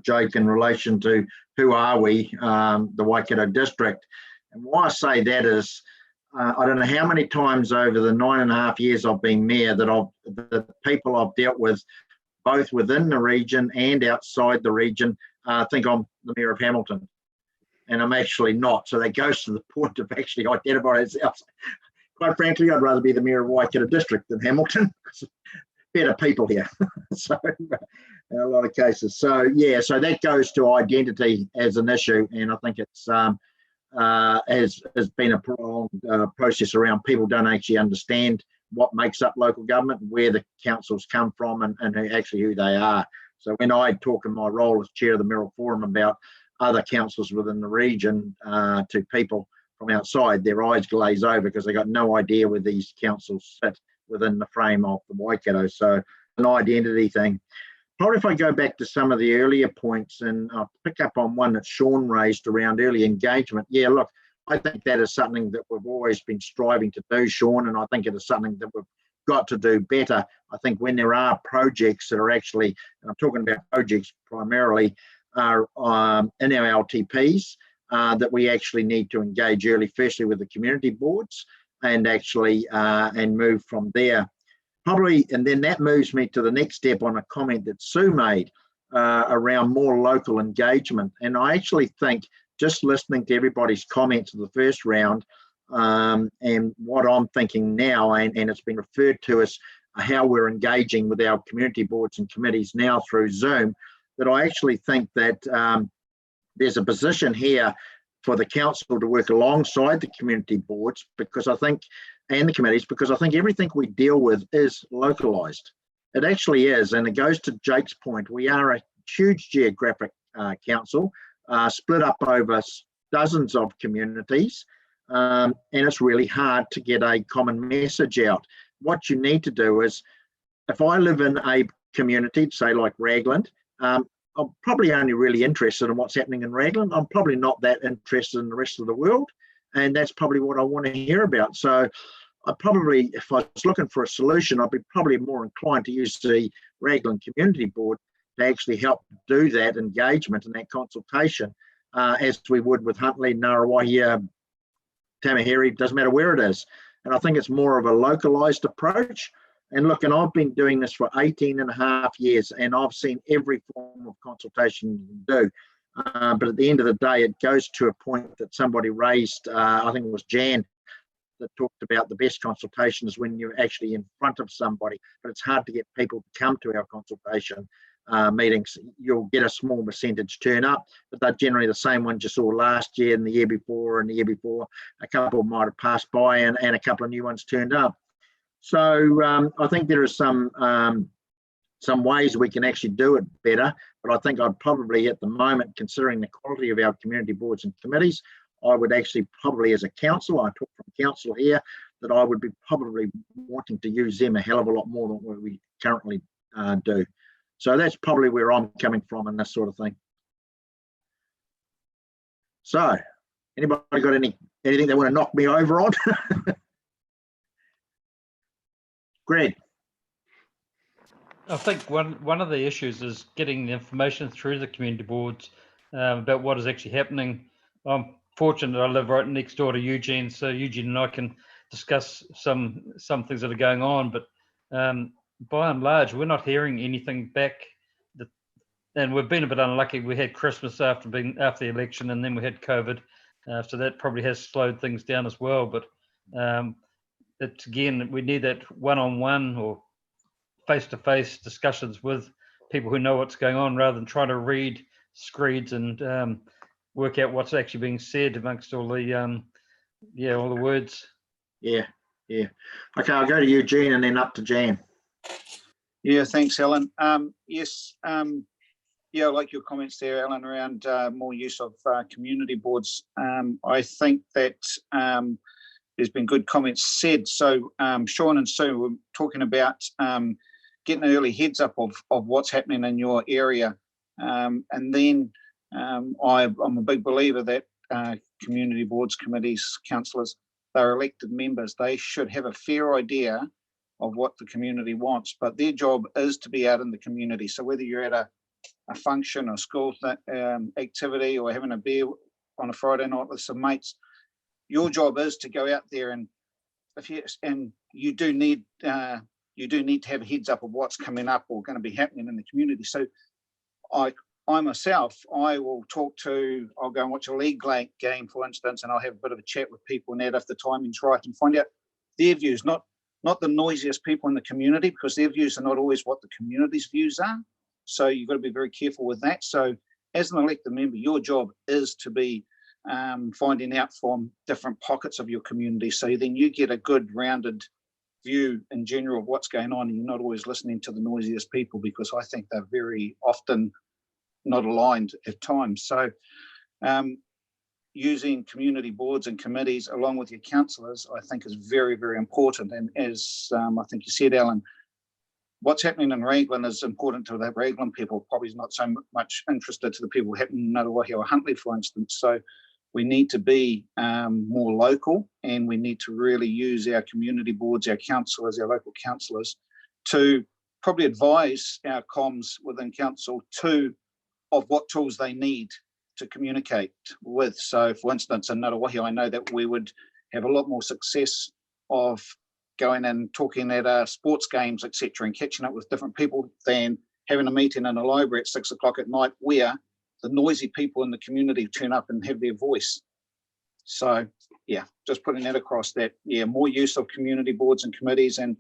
Jake, in relation to who are we, the Waikato District. And why I say that is, I don't know how many times over the 9.5 years I've been mayor that the people I've dealt with, both within the region and outside the region, think I'm the mayor of Hamilton. And I'm actually not. So that goes to the point of actually identifying ourselves. Quite frankly, I'd rather be the mayor of Waikato District than Hamilton. Better people here. So in a lot of cases. So yeah, so that goes to identity as an issue. And I think it's has been a prolonged process around people don't actually understand what makes up local government, where the councils come from and actually who they are. So when I talk in my role as chair of the Mayoral Forum about other councils within the region to people from outside, their eyes glaze over because they got no idea where these councils sit within the frame of the Waikato. So an identity thing. Probably if I go back to some of the earlier points, and I'll pick up on one that Sean raised around early engagement. Yeah, look, I think that is something that we've always been striving to do, Sean, and I think it is something that we've got to do better. I think when there are projects that are actually, and I'm talking about projects primarily, are in our LTPs, that we actually need to engage early, firstly with the community boards, and actually and move from there. Probably, and then that moves me to the next step on a comment that Sue made around more local engagement. And I actually think, just listening to everybody's comments of the first round, and what I'm thinking now, and it's been referred to as how we're engaging with our community boards and committees now through Zoom, that I actually think that there's a position here for the council to work alongside the community boards, because I think, and the committees, because I think everything we deal with is localised. It actually is, and it goes to Jake's point. We are a huge geographic council, split up over dozens of communities, and it's really hard to get a common message out. What you need to do is, if I live in a community, say like Raglan, I'm probably only really interested in what's happening in Raglan. I'm probably not that interested in the rest of the world, and that's probably what I want to hear about. So I probably, if I was looking for a solution, I'd be probably more inclined to use the Raglan Community Board to actually help do that engagement and that consultation, as we would with Huntly, Ngaruahi, Tamaheri, doesn't matter where it is. And I think it's more of a localised approach. And look, and I've been doing this for 18 and a half years, and I've seen every form of consultation you can do. But at the end of the day, it goes to a point that somebody raised, I think it was Jan, that talked about the best consultation is when you're actually in front of somebody, but it's hard to get people to come to our consultation meetings. You'll get a small percentage turn up, but they're generally the same ones you saw last year and the year before and the year before. A couple might have passed by and a couple of new ones turned up. So I think there are some ways we can actually do it better, but I think I'd probably at the moment, considering the quality of our community boards and committees, I would actually probably, as a council, I talk from council here, that I would be probably wanting to use them a hell of a lot more than what we currently do. So that's probably where I'm coming from in this sort of thing. So anybody got anything they want to knock me over on? Greg. I think one of the issues is getting the information through the community boards about what is actually happening. I'm fortunate I live right next door to Eugene, so Eugene and I can discuss some things that are going on, but by and large, we're not hearing anything back. And we've been a bit unlucky. We had Christmas after the election, and then we had COVID, so that probably has slowed things down as well. But it's, again, we need that one-on-one or face-to-face discussions with people who know what's going on, rather than trying to read screeds and work out what's actually being said amongst all the all the words. Yeah. Okay, I'll go to Eugene and then up to Jan. Yeah, thanks, Alan. Yes, I like your comments there, Alan, around more use of community boards. I think that there's been good comments said. So Sean and Sue were talking about getting an early heads up of what's happening in your area. And then I'm a big believer that community boards, committees, councillors, they're elected members. They should have a fair idea of what the community wants, but their job is to be out in the community. So whether you're at a function or school activity or having a beer on a Friday night with some mates, your job is to go out there, and you do need to have a heads up of what's coming up or going to be happening in the community. So I myself, I'll go and watch a league game, for instance, and I'll have a bit of a chat with people and that if the timing's right, and find out their views, not the noisiest people in the community, because their views are not always what the community's views are. So you've got to be very careful with that. So as an elected member, your job is to be finding out from different pockets of your community. So then you get a good rounded view in general of what's going on, and you're not always listening to the noisiest people, because I think they're very often not aligned at times. So using community boards and committees along with your councillors, I think is very, very important. And as I think you said, Alan, what's happening in Raglan is important to the Raglan people, probably not so much interested to the people happening in Ngātawahi or Huntly, for instance. So we need to be more local, and we need to really use our community boards, our councillors, our local councillors to probably advise our comms within council of what tools they need to communicate with. So for instance, in Ngātawahi, I know that we would have a lot more success of going and talking at sports games, etc., and catching up with different people than having a meeting in a library at 6 o'clock at night where the noisy people in the community turn up and have their voice. So yeah, just putting that across that, yeah, more use of community boards and committees, and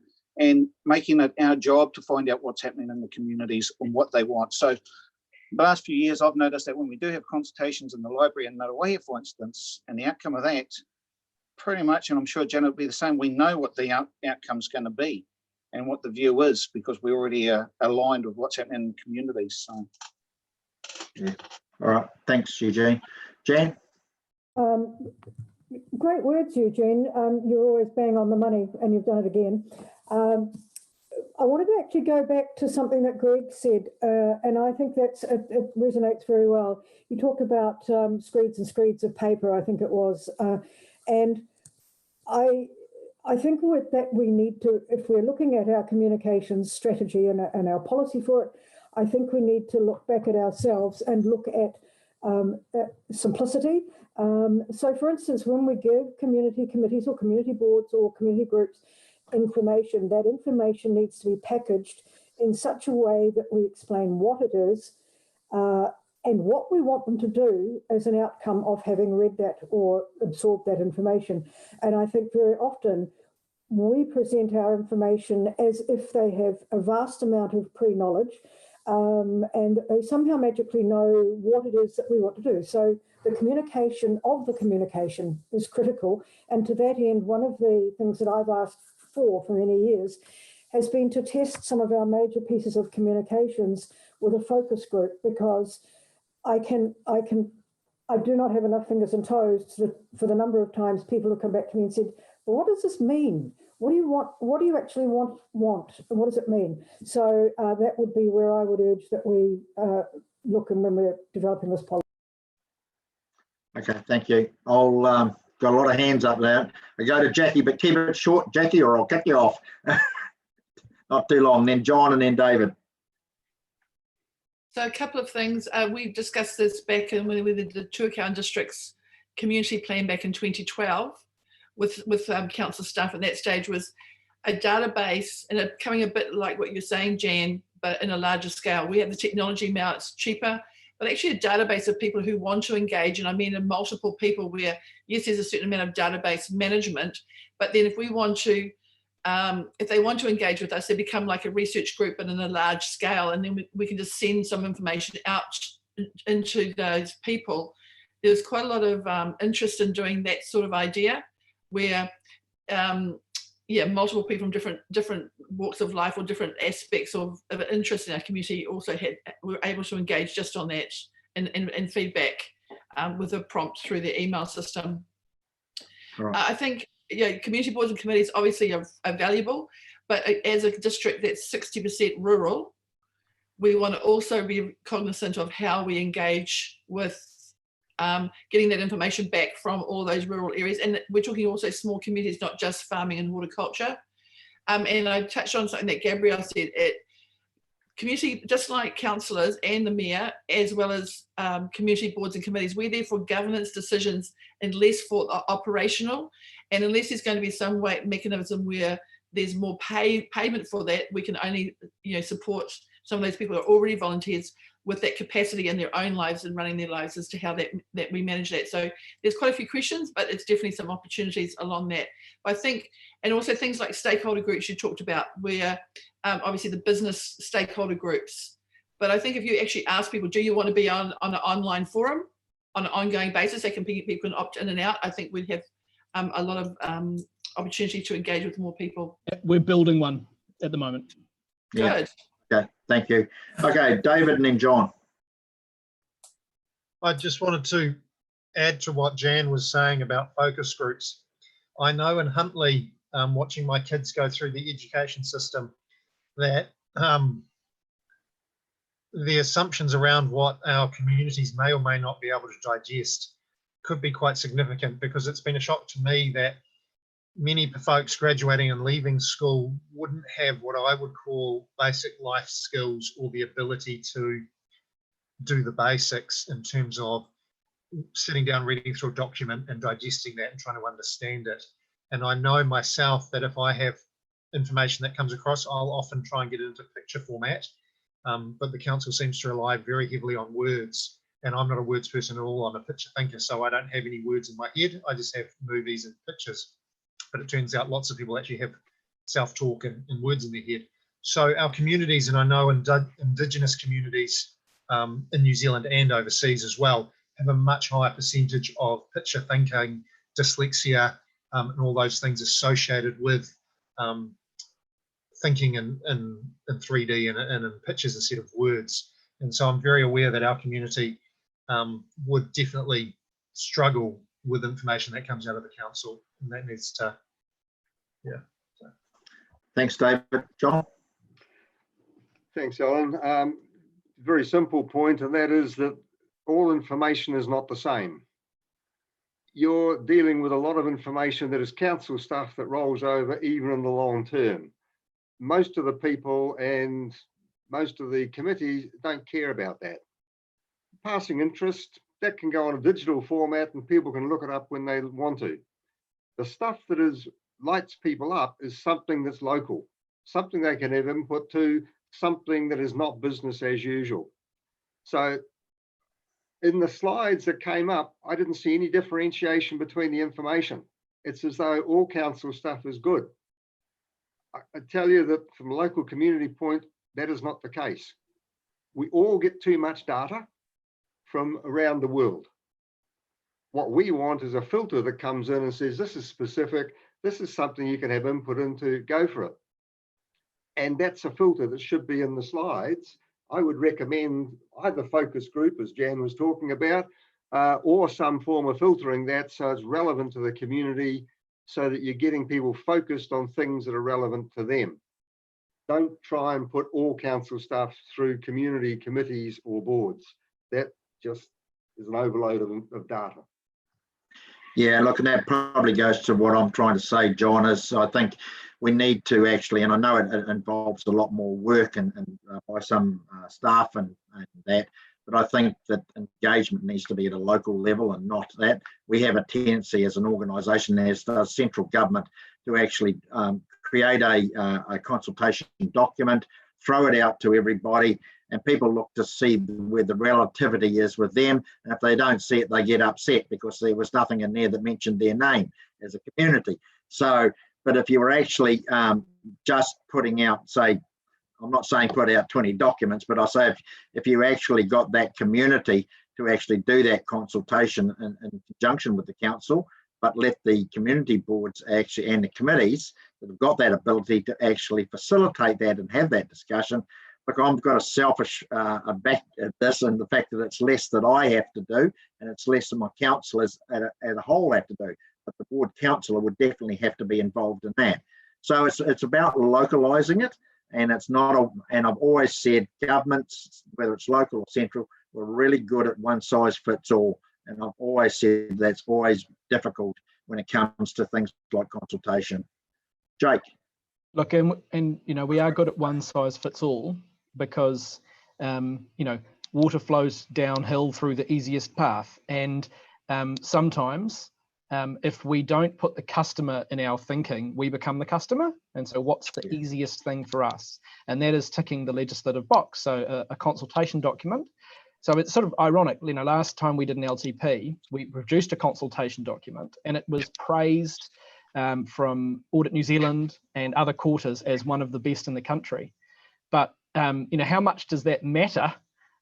making it our job to find out what's happening in the communities and what they want. So the last few years, I've noticed that when we do have consultations in the library in Ngātawahi, for instance, and the outcome of that, pretty much, and I'm sure Janet will be the same, we know what the outcome's going to be and what the view is, because we already are aligned with what's happening in the communities. So. Yeah. All right. Thanks, Eugene. Jan? Great words, Eugene. You're always bang on the money, and you've done it again. I wanted to actually go back to something that Greg said, and I think it resonates very well. You talked about screeds and screeds of paper, I think it was, and I think with that we need to, if we're looking at our communications strategy and our policy for it, I think we need to look back at ourselves and look at simplicity. So for instance, when we give community committees or community boards or community groups information, that information needs to be packaged in such a way that we explain what it is and what we want them to do as an outcome of having read that or absorbed that information. And I think very often we present our information as if they have a vast amount of pre-knowledge and they somehow magically know what it is that we want to do. So the communication of the communication is critical. And to that end, one of the things that I've asked for many years has been to test some of our major pieces of communications with a focus group, because I do not have enough fingers and toes for the number of times people have come back to me and said, well, what does this mean? What do you want? What do you actually want? And what does it mean? So that would be where I would urge that we look and when we're developing this policy. Okay, thank you. I'll got a lot of hands up now. I go to Jackie, but keep it short, Jackie, or I'll cut you off. Not too long. Then John and then David. So a couple of things. We've discussed this back when we did the Tuakau District's community plan back in 2012 with council staff at that stage, was a database, and it coming a bit like what you're saying, Jan, but in a larger scale. We have the technology now, it's cheaper, but actually a database of people who want to engage, and I mean in multiple people where, yes, there's a certain amount of database management, but then if we want to, if they want to engage with us, they become like a research group but in a large scale, and then we can just send some information out into those people. There's quite a lot of interest in doing that sort of idea where, yeah, multiple people from different walks of life or different aspects of interest in our community also were able to engage just on that and feedback with a prompt through the email system. Right. I think, yeah, community boards and committees obviously are valuable, but as a district that's 60% rural, we want to also be cognizant of how we engage with getting that information back from all those rural areas. And we're talking also small communities, not just farming and horticulture. And I touched on something that Gabrielle said, community, just like councillors and the mayor, as well as community boards and committees, we're there for governance decisions and less for operational. And unless there's going to be some mechanism where there's more payment for that, we can only support some of those people who are already volunteers with that capacity in their own lives and running their lives as to how that we manage that. So there's quite a few questions, but it's definitely some opportunities along that. I think, and also things like stakeholder groups you talked about, where obviously the business stakeholder groups. But I think if you actually ask people, do you want to be on an online forum on an ongoing basis, people can opt in and out, I think we'd have a lot of opportunity to engage with more people. We're building one at the moment. Yeah. Good. Okay, thank you. Okay, David and then John. I just wanted to add to what Jan was saying about focus groups. I know in Huntly, watching my kids go through the education system, that the assumptions around what our communities may or may not be able to digest could be quite significant, because it's been a shock to me that many folks graduating and leaving school wouldn't have what I would call basic life skills or the ability to do the basics in terms of sitting down, reading through a document and digesting that and trying to understand it. And I know myself that if I have information that comes across, I'll often try and get it into picture format. But the council seems to rely very heavily on words, and I'm not a words person at all. I'm a picture thinker, so I don't have any words in my head. I just have movies and pictures. But it turns out lots of people actually have self-talk and words in their head. So our communities, and I know Indigenous communities in New Zealand and overseas as well, have a much higher percentage of picture thinking, dyslexia, and all those things associated with thinking in 3D and in pictures instead of words. And so I'm very aware that our community would definitely struggle with information that comes out of the council, and that needs to, yeah. So. Thanks, David. John? Thanks, Alan. Very simple point, and that is that all information is not the same. You're dealing with a lot of information that is council stuff that rolls over even in the long term. Most of the people and most of the committees don't care about that. Passing interest, that can go on a digital format and people can look it up when they want to. The stuff that lights people up is something that's local, something they can have input to, something that is not business as usual. So in the slides that came up, I didn't see any differentiation between the information. It's as though all council stuff is good. I tell you that from a local community point, that is not the case. We all get too much data from around the world. What we want is a filter that comes in and says, this is specific, this is something you can have input into, go for it. And that's a filter that should be in the slides. I would recommend either focus group, as Jan was talking about, or some form of filtering that so it's relevant to the community, so that you're getting people focused on things that are relevant to them. Don't try and put all council stuff through community committees or boards. That just is an overload of data. Yeah, look, and that probably goes to what I'm trying to say, John, is I think we need to actually, and I know it involves a lot more work and by some staff and that, but I think that engagement needs to be at a local level and not that. We have a tendency as an organisation, as does central government, to actually create a consultation document, throw it out to everybody, and people look to see where the relativity is with them. And if they don't see it, they get upset because there was nothing in there that mentioned their name as a community. So, but if you were actually just putting out, say, I'm not saying put out 20 documents, but I say if you actually got that community to actually do that consultation in conjunction with the council, but let the community boards actually and the committees that have got that ability to actually facilitate that and have that discussion. Look, I've got a selfish back at this, and the fact that it's less that I have to do and it's less than my councillors as a whole have to do, but the board councillor would definitely have to be involved in that. So it's about localising it, and it's not and I've always said governments, whether it's local or central, we're really good at one size fits all. And I've always said that's always difficult when it comes to things like consultation. Jake. Look, and you know, we are good at one size fits all because you know, water flows downhill through the easiest path, and sometimes if we don't put the customer in our thinking, we become the customer. And so what's the easiest thing for us? And that is ticking the legislative box. So a consultation document. So it's sort of ironic, you know, last time we did an LTP, we produced a consultation document and it was praised from Audit New Zealand and other quarters as one of the best in the country. But, you know, how much does that matter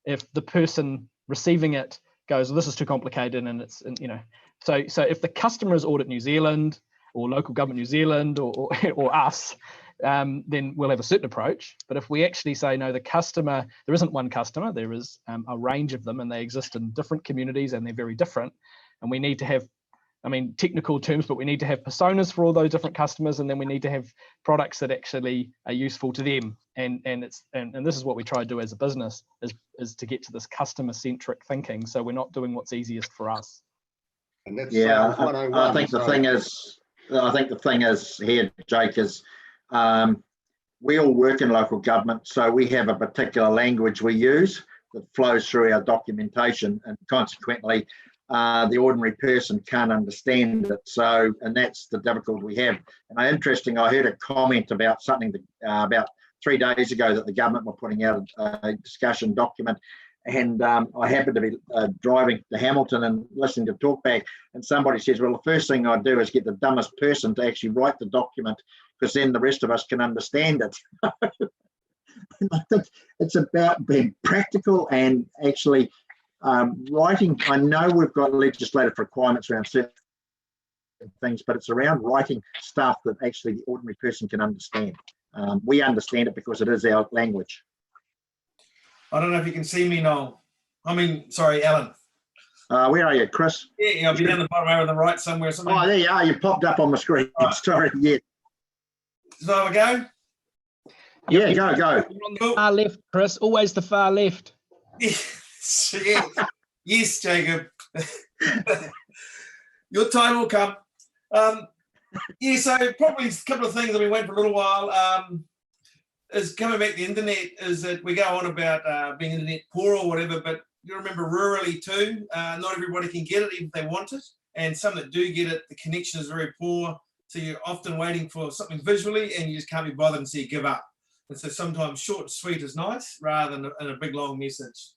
if the person receiving it goes, well, this is too complicated and it's, you know, so if the customer is Audit New Zealand or Local Government New Zealand or us, then we'll have a certain approach. But if we actually say, no, the customer, there isn't one customer, there is a range of them and they exist in different communities and they're very different. And we need to have, I mean, technical terms, but we need to have personas for all those different customers, and then we need to have products that actually are useful to them. And this is what we try to do as a business, is to get to this customer-centric thinking, so we're not doing what's easiest for us. And that's Yeah, sales 101. I think the thing is here, Jake, is we all work in local government, so we have a particular language we use that flows through our documentation, and consequently the ordinary person can't understand it. So, and that's the difficulty we have. And interesting, I heard a comment about something that, about 3 days ago, that the government were putting out a discussion document, and I happened to be driving to Hamilton and listening to talkback, and somebody says, well, the first thing I'd do is get the dumbest person to actually write the document, because then the rest of us can understand it. And I think it's about being practical and actually writing. I know we've got legislative requirements around certain things, but it's around writing stuff that actually the ordinary person can understand. We understand it because it is our language. I don't know if you can see me, Noel. I mean, sorry, Alan. Where are you, Chris? Yeah, I'll be down the bottom over on the right somewhere. Oh, there you are. You popped up on the screen. Right. Sorry, yeah. So have a go? Yeah, go. You're on the far left, Chris. Always the far left. Yes, yes, Jacob. Your time will come. Yeah, so probably a couple of things that we went for a little while. Is coming back to the internet, is that we go on about being internet poor or whatever, but you remember rurally too, not everybody can get it even if they want it, and some that do get it, the connection is very poor, so you're often waiting for something visually and you just can't be bothered, and so you give up. And so sometimes short and sweet is nice rather than a big long message.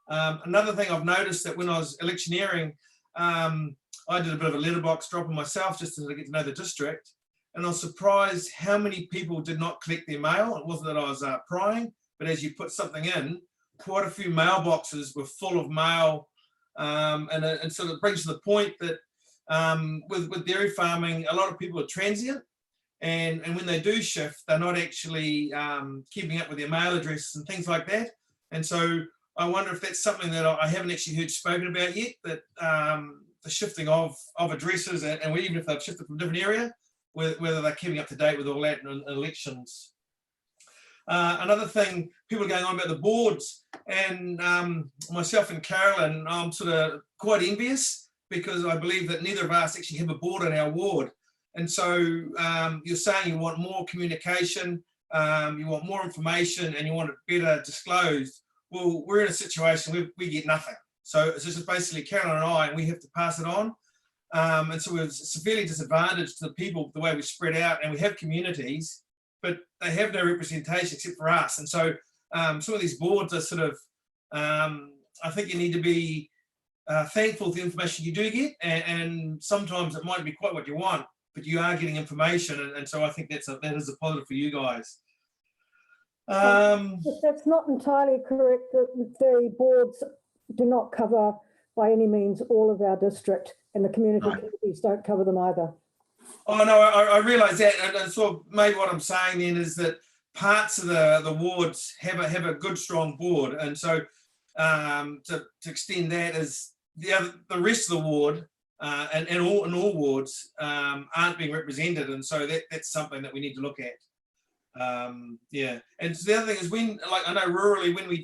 Another thing I've noticed, that when I was electioneering, I did a bit of a letterbox dropping myself just to get to know the district. And I was surprised how many people did not collect their mail. It wasn't that I was prying, but as you put something in, quite a few mailboxes were full of mail. And so it brings to the point that with dairy farming, a lot of people are transient. And when they do shift, they're not actually keeping up with their mail addresses and things like that. And so I wonder if that's something that I haven't actually heard spoken about yet, that the shifting of addresses, and even if they've shifted from a different area, whether they're keeping up to date with all that in elections. Another thing, people are going on about the boards, and myself and Carolyn, I'm sort of quite envious, because I believe that neither of us actually have a board in our ward. And so you're saying you want more communication, you want more information, and you want it better disclosed. Well, we're in a situation where we get nothing. So it's just basically Carolyn and I, and we have to pass it on. And so we're severely disadvantaged to the people the way we spread out, and we have communities, but they have no representation except for us. And so some of these boards are sort of, I think you need to be thankful for the information you do get, and sometimes it might be quite what you want, but you are getting information, and so I think that is a positive for you guys. That's not entirely correct. The boards do not cover by any means all of our district, and the community committees don't cover them either. Oh no, I realise that, and so maybe what I'm saying then is that parts of the wards have a good strong board, and so to extend that is the rest of the ward and in all wards aren't being represented, and so that's something that we need to look at. Yeah, and so the other thing is, when, like, I know rurally, when we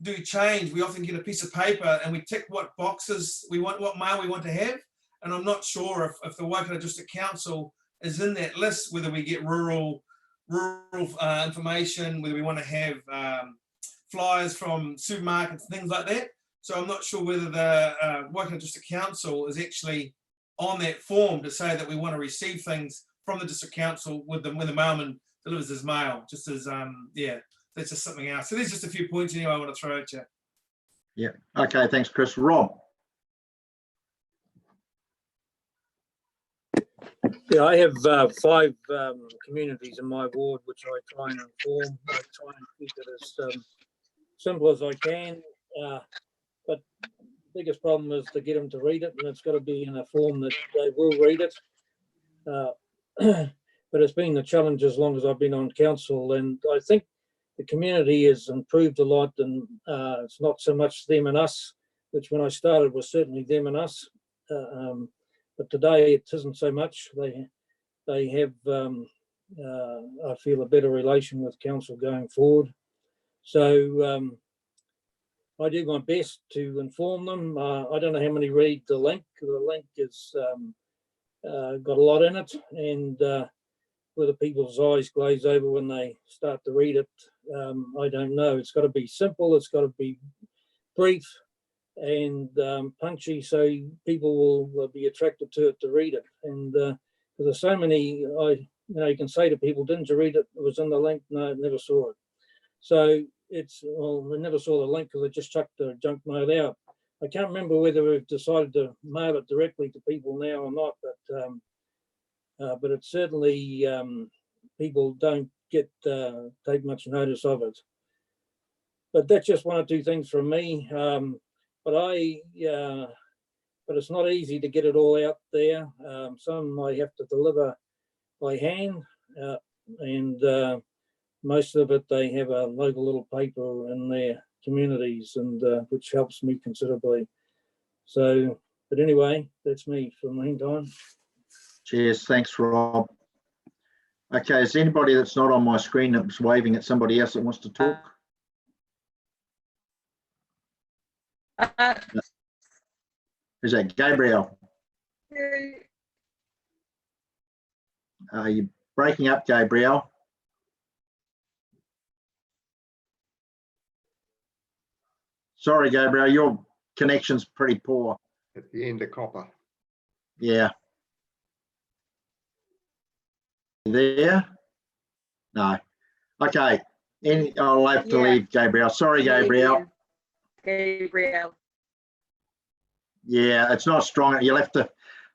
do change, we often get a piece of paper and we tick what boxes we want, what mail we want to have, and I'm not sure if the Waikato District Council is in that list, whether we get rural information, whether we want to have flyers from supermarkets, things like that. So I'm not sure whether the Waikato District Council is actually on that form to say that we want to receive things from the District Council when the mailman delivers his mail, just as, yeah, that's just something else. So there's just a few points anyway I want to throw at you. Yeah, okay, thanks, Chris. Rob. Yeah, I have 5 communities in my ward, which I try and inform. I try and keep it as simple as I can. But the biggest problem is to get them to read it, and it's got to be in a form that they will read it. But it's been a challenge as long as I've been on council, and I think the community has improved a lot, and it's not so much them and us. which when I started was certainly them and us. But today it isn't so much. They have, I feel, a better relation with council going forward. So I do my best to inform them. I don't know how many read the link. The link is got a lot in it, and whether people's eyes glaze over when they start to read it, I don't know. It's got to be simple. It's got to be brief and punchy, so people will be attracted to it to read it. And because there's so many, you can say to people, "Didn't you read it? It was in the link." No, never saw it. So it's, well, I never saw the link because I just chucked the junk mail out. I can't remember whether we've decided to mail it directly to people now or not, but it's certainly people don't take much notice of it. But that's just one or two things from me. But it's not easy to get it all out there. Some I have to deliver by hand, and most of it they have a local little paper in their communities, and which helps me considerably. So, but anyway, that's me for the meantime. Cheers, thanks, Rob. Okay, is anybody that's not on my screen that's waving at somebody else that wants to talk? Is that Gabriel? Are you breaking up, Gabriel? Sorry, Gabriel, your connection's pretty poor. At the end of copper. Yeah. There? No. Okay. I'll have to leave, Gabriel. Sorry, Gabriel. Gabriel. Yeah, it's not strong. You'll have to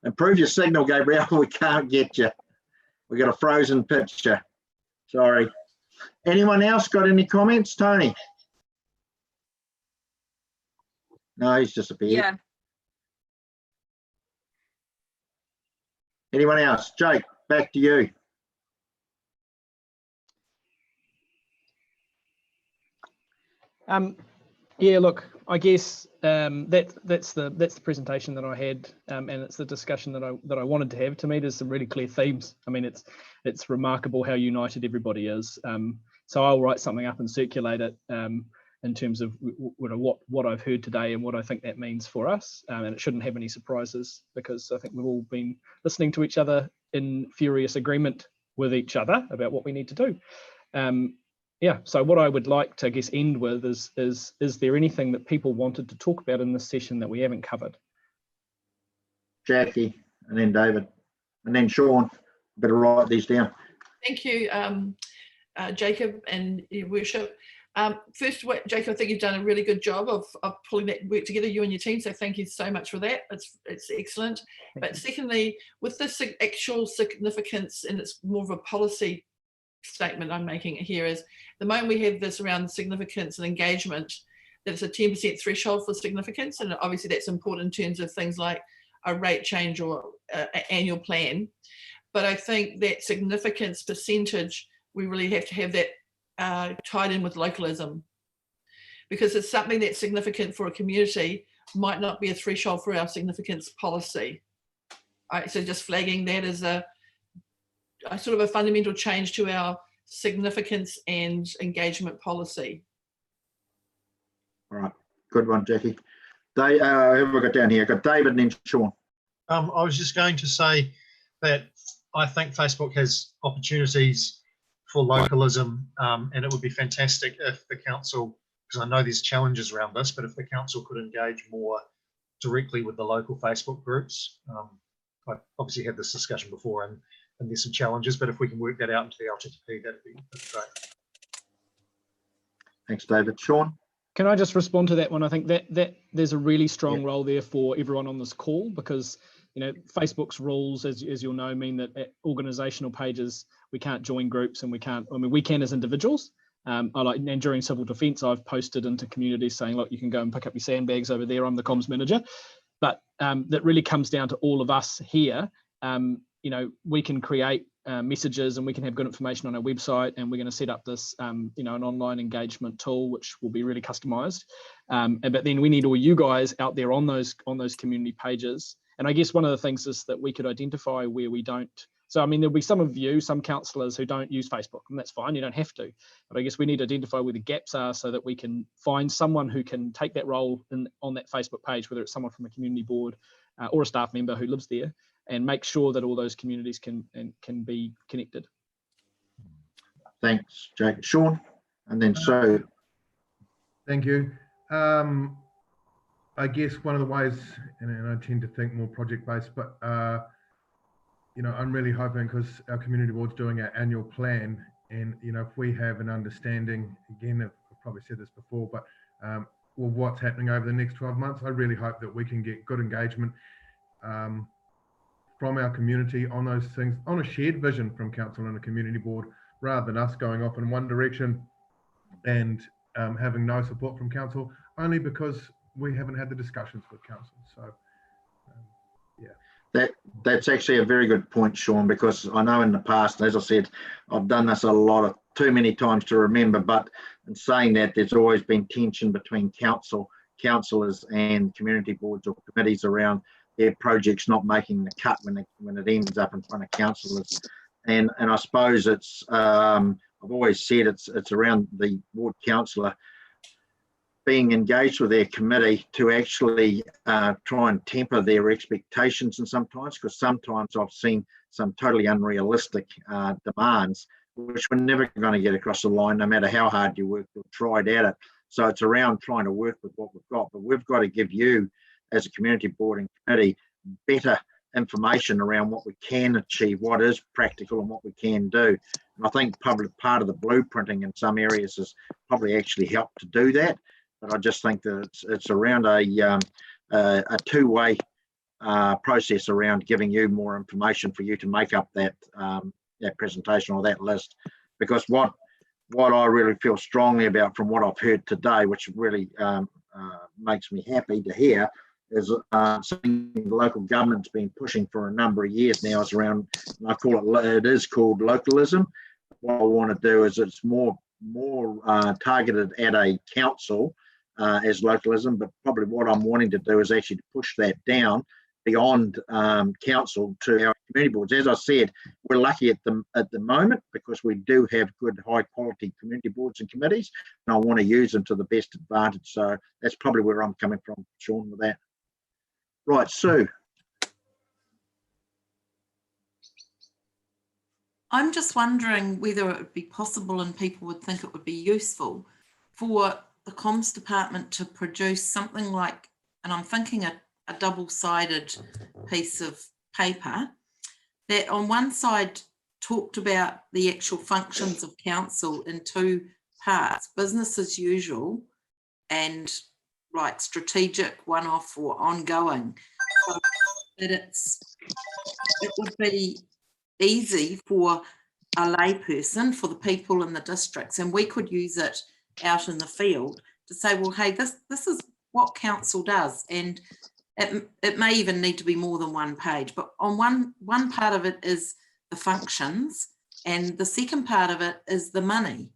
improve your signal, Gabriel. We can't get you. We got a frozen picture. Sorry. Anyone else got any comments? Tony? No, he's disappeared. Yeah. Anyone else? Jake, back to you. Yeah, look, I guess that's the presentation that I had, and it's the discussion that I wanted to have. To me, there's some really clear themes. I mean, it's remarkable how united everybody is. So I'll write something up and circulate it in terms of what I've heard today and what I think that means for us. And it shouldn't have any surprises, because I think we've all been listening to each other in furious agreement with each other about what we need to do. Yeah, so what I would like to, I guess, end with is there anything that people wanted to talk about in this session that we haven't covered? Jackie, and then David, and then Sean. Better write these down. Thank you, Jacob and your worship. First, Jacob, I think you've done a really good job of pulling that work together, you and your team. So thank you so much for that. It's excellent. But secondly, with the actual significance, and it's more of a policy statement I'm making here, is the moment we have this around significance and engagement, that it's a 10% threshold for significance, and obviously that's important in terms of things like a rate change or an annual plan. But I think that significance percentage, we really have to have that tied in with localism, because it's something that's significant for a community might not be a threshold for our significance policy. So just flagging that as a sort of a fundamental change to our significance and engagement policy. All right, good one, Jackie. Who have we got down here? Got David and then Sean. I was just going to say that I think Facebook has opportunities for localism, and it would be fantastic if the council, because I know there's challenges around this, but if the council could engage more directly with the local Facebook groups. I obviously had this discussion before, and there's some challenges, but if we can work that out into the LTP, that'd be great. Thanks, David. Sean? Can I just respond to that one? I think that there's a really strong role there for everyone on this call, because Facebook's rules, as you'll know, mean that at organizational pages we can't join groups, and we can't. I mean, we can as individuals. And during civil defence, I've posted into communities saying, look, you can go and pick up your sandbags over there. I'm the comms manager. But that really comes down to all of us here you know, we can create messages and we can have good information on our website, and we're going to set up this, you know, an online engagement tool, which will be really customized. But then we need all you guys out there on those community pages. And I guess one of the things is that we could identify where we don't. So, I mean, there'll be some of you, some councillors who don't use Facebook, and that's fine, you don't have to. But I guess we need to identify where the gaps are so that we can find someone who can take that role on that Facebook page, whether it's someone from a community board or a staff member who lives there, and make sure that all those communities can be connected. Thanks, Jake. Sean, and then Sue. Thank you. I guess one of the ways, and I tend to think more project-based, but you know, I'm really hoping, because our community board's doing our annual plan, and you know, if we have an understanding, again, I've probably said this before, but well, what's happening over the next 12 months, I really hope that we can get good engagement from our community on those things, on a shared vision from council and a community board, rather than us going off in one direction and having no support from council, only because we haven't had the discussions with council. So yeah. That's actually a very good point, Sean, because I know in the past, as I said, I've done this too many times to remember, but in saying that, there's always been tension between councillors and community boards or committees around their projects not making the cut when it ends up in front of councillors. And I suppose it's, I've always said it's around the ward councillor being engaged with their committee to actually try and temper their expectations, and sometimes, because sometimes I've seen some totally unrealistic demands which we're never going to get across the line, no matter how hard you work or tried at it. So it's around trying to work with what we've got, but we've got to give you as a community board and committee better information around what we can achieve, what is practical and what we can do. And I think public part of the blueprinting in some areas has probably actually helped to do that. But I just think that it's around a two-way process around giving you more information for you to make up that that presentation or that list. Because what I really feel strongly about from what I've heard today, which really makes me happy to hear, is something the local government's been pushing for a number of years now. Is around, I call it is called localism. What I want to do is it's more targeted at a council as localism, but probably what I'm wanting to do is actually to push that down beyond council to our community boards. As I said, we're lucky at the moment because we do have good high quality community boards and committees, and I want to use them to the best advantage. So that's probably where I'm coming from, Sean, with that. Right, Sue. I'm just wondering whether it would be possible, and people would think it would be useful, for the comms department to produce something like, and I'm thinking a double-sided piece of paper that on one side talked about the actual functions of council in two parts, business as usual and like strategic, one-off or ongoing, so that it would be easy for a layperson, for the people in the districts, and we could use it out in the field to say, well, hey, this is what council does, and it may even need to be more than one page, but on one part of it is the functions, and the second part of it is the money,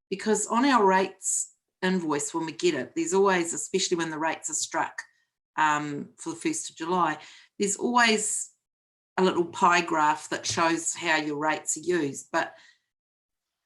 because on our rates invoice, when we get it, there's always, especially when the rates are struck for the 1st of July, there's always a little pie graph that shows how your rates are used. But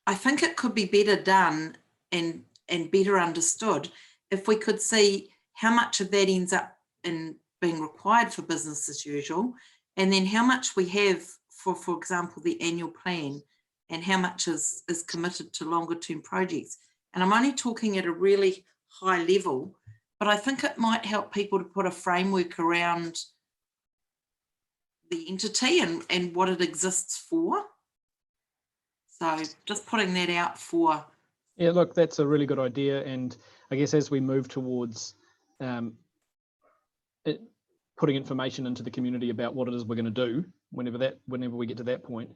I think it could be better done and better understood if we could see how much of that ends up in being required for business as usual, and then how much we have for example, the annual plan, and how much is committed to longer term projects. And I'm only talking at a really high level, but I think it might help people to put a framework around the entity and what it exists for. So just putting that out for. Yeah, look, that's a really good idea. And I guess as we move towards putting information into the community about what it is we're going to do, whenever we get to that point,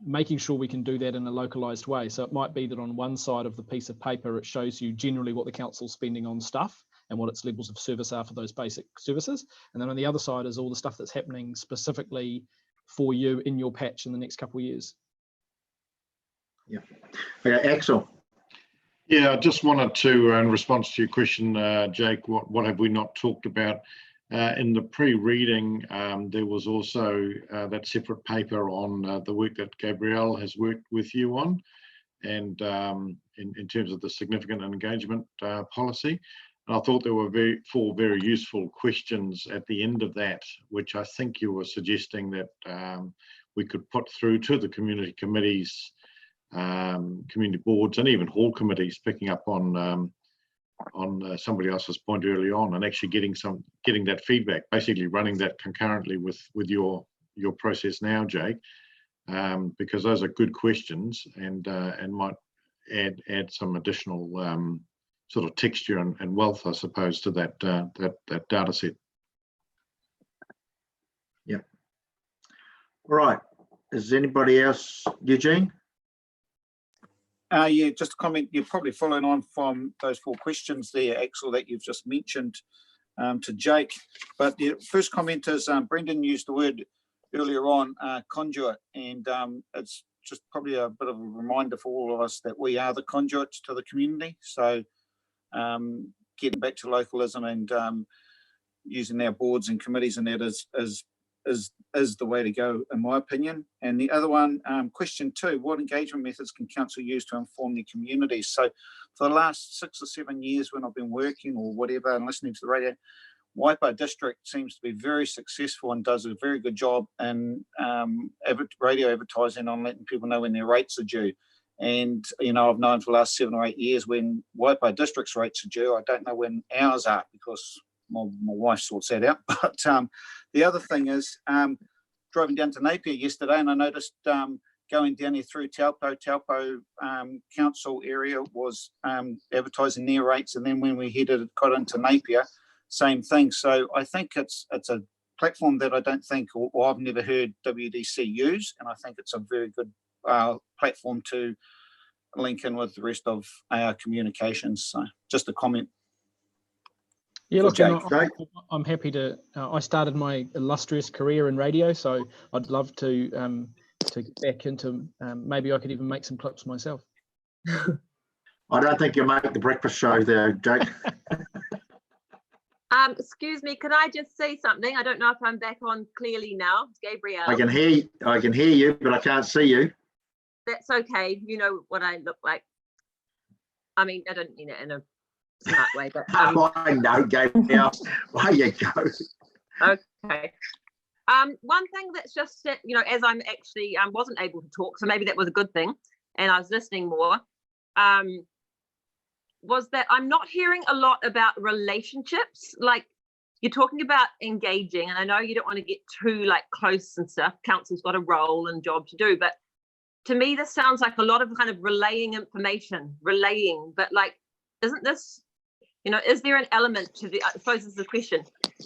making sure we can do that in a localized way. So it might be that on one side of the piece of paper, it shows you generally what the council's spending on stuff and what its levels of service are for those basic services. And then on the other side is all the stuff that's happening specifically for you in your patch in the next couple of years. Yeah. Okay, Axel. Yeah, I just wanted to, in response to your question, Jake, what have we not talked about? In the pre-reading, there was also that separate paper on the work that Gabrielle has worked with you on, and in terms of the significant engagement policy. And I thought there were four very useful questions at the end of that, which I think you were suggesting that we could put through to the community committees, community boards, and even hall committees, picking up on somebody else's point early on, and actually getting that feedback, basically running that concurrently with your process now, Jake, because those are good questions and might add some additional sort of texture and wealth, I suppose, to that data set. Yeah. All right. Is anybody else, Eugene? Yeah, just a comment. You're probably following on from those four questions there, Axel, that you've just mentioned to Jake. But the first comment is Brendan used the word earlier on, conduit, and it's just probably a bit of a reminder for all of us that we are the conduits to the community. So getting back to localism and using our boards and committees and that is the way to go, in my opinion. And the other one, question 2, what engagement methods can council use to inform their communities? So for the last 6 or 7 years when I've been working or whatever and listening to the radio, Waipa District seems to be very successful and does a very good job in radio advertising on letting people know when their rates are due. And, you know, I've known for the last 7 or 8 years when Waipa District's rates are due. I don't know when ours are because my wife sorts that out. But the other thing is driving down to Napier yesterday, and I noticed going down here through Taupo council area was advertising their rates, and then when we got into Napier, same thing. So I think it's a platform that I don't think, or I've never heard WDC use, and I think it's a very good platform to link in with the rest of our communications. So just a comment. Yeah, look, I'm happy to. I started my illustrious career in radio, so I'd love to get back into. Maybe I could even make some clips myself. I don't think you'll make the breakfast show there, Jake. Excuse me, could I just say something? I don't know if I'm back on clearly now. It's Gabrielle. I can hear you, but I can't see you. That's okay. You know what I look like. I mean, I don't mean it in a smart way, but I know, Gabrielle. There you go. Okay. One thing that's just, you know, as I'm actually wasn't able to talk, so maybe that was a good thing, and I was listening more, was that I'm not hearing a lot about relationships. Like, you're talking about engaging, and I know you don't want to get too like close and stuff. Council's got a role and job to do, but to me, this sounds like a lot of kind of relaying information, but like, isn't this, you know, is there an element to the, I suppose this is the question,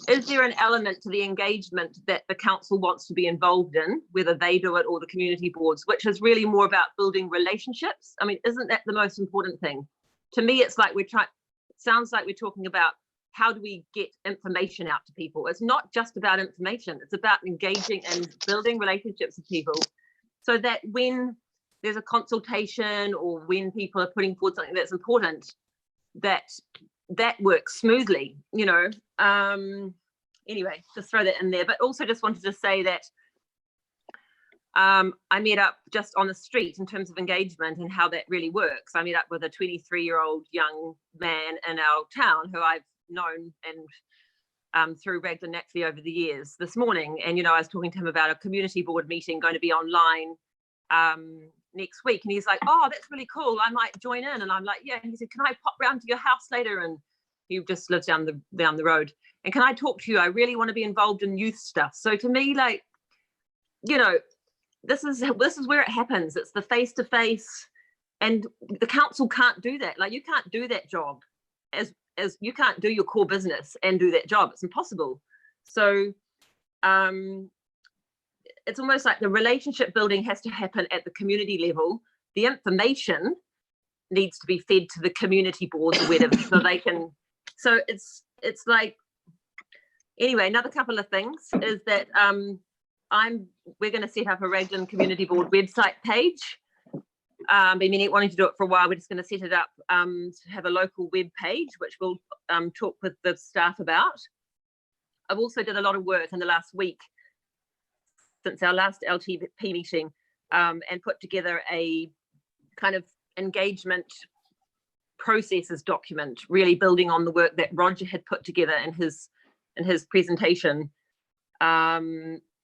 is there an element to the engagement that the council wants to be involved in, whether they do it or the community boards, which is really more about building relationships? I mean, isn't that the most important thing? To me, it's like it sounds like we're talking about how do we get information out to people. It's not just about information, it's about engaging and building relationships with people so that when there's a consultation or when people are putting forward something that's important, that works smoothly, you know. Anyway, just throw that in there. But also just wanted to say that I met up just on the street in terms of engagement and how that really works. I met up with a 23-year-old young man in our town who I've known and through Raglan naturally over the years this morning. And, you know, I was talking to him about a community board meeting going to be online next week. And he's like, oh, that's really cool. I might join in. And I'm like, yeah. And he said, can I pop round to your house later? And he just lives down the road. And can I talk to you? I really want to be involved in youth stuff. So to me, like, you know, this is where it happens. It's the face-to-face, and the council can't do that. Like, you can't do that job as you can't do your core business and do that job. It's impossible. So it's almost like the relationship building has to happen at the community level. The information needs to be fed to the community boards or whatever, so they can. So it's like, anyway, another couple of things is that we're going to set up a Raglan Community Board website page. Been wanting to do it for a while. We're just going to set it up to have a local web page, which we'll talk with the staff about. I've also did a lot of work in the last week since our last LTP meeting, and put together a kind of engagement processes document, really building on the work that Roger had put together in his presentation.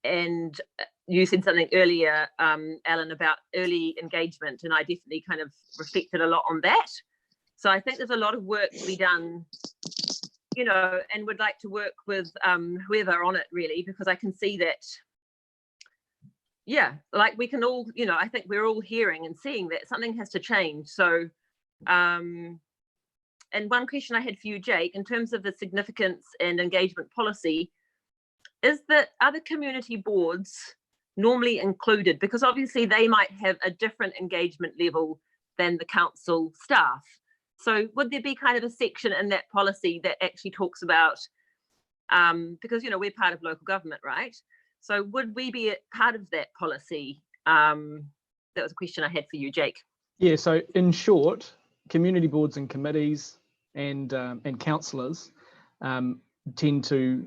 And you said something earlier, Alan, about early engagement, and I definitely kind of reflected a lot on that. So I think there's a lot of work to be done, you know, and would like to work with whoever on it, really, because I can see that, yeah, like we can all, you know, I think we're all hearing and seeing that something has to change. So, and one question I had for you, Jake, in terms of the significance and engagement policy, is that other community boards normally included? Because obviously they might have a different engagement level than the council staff. So would there be kind of a section in that policy that actually talks about, because, you know, we're part of local government, right? So would we be a part of that policy? That was a question I had for you, Jake. Yeah, so in short, community boards and committees and councillors tend to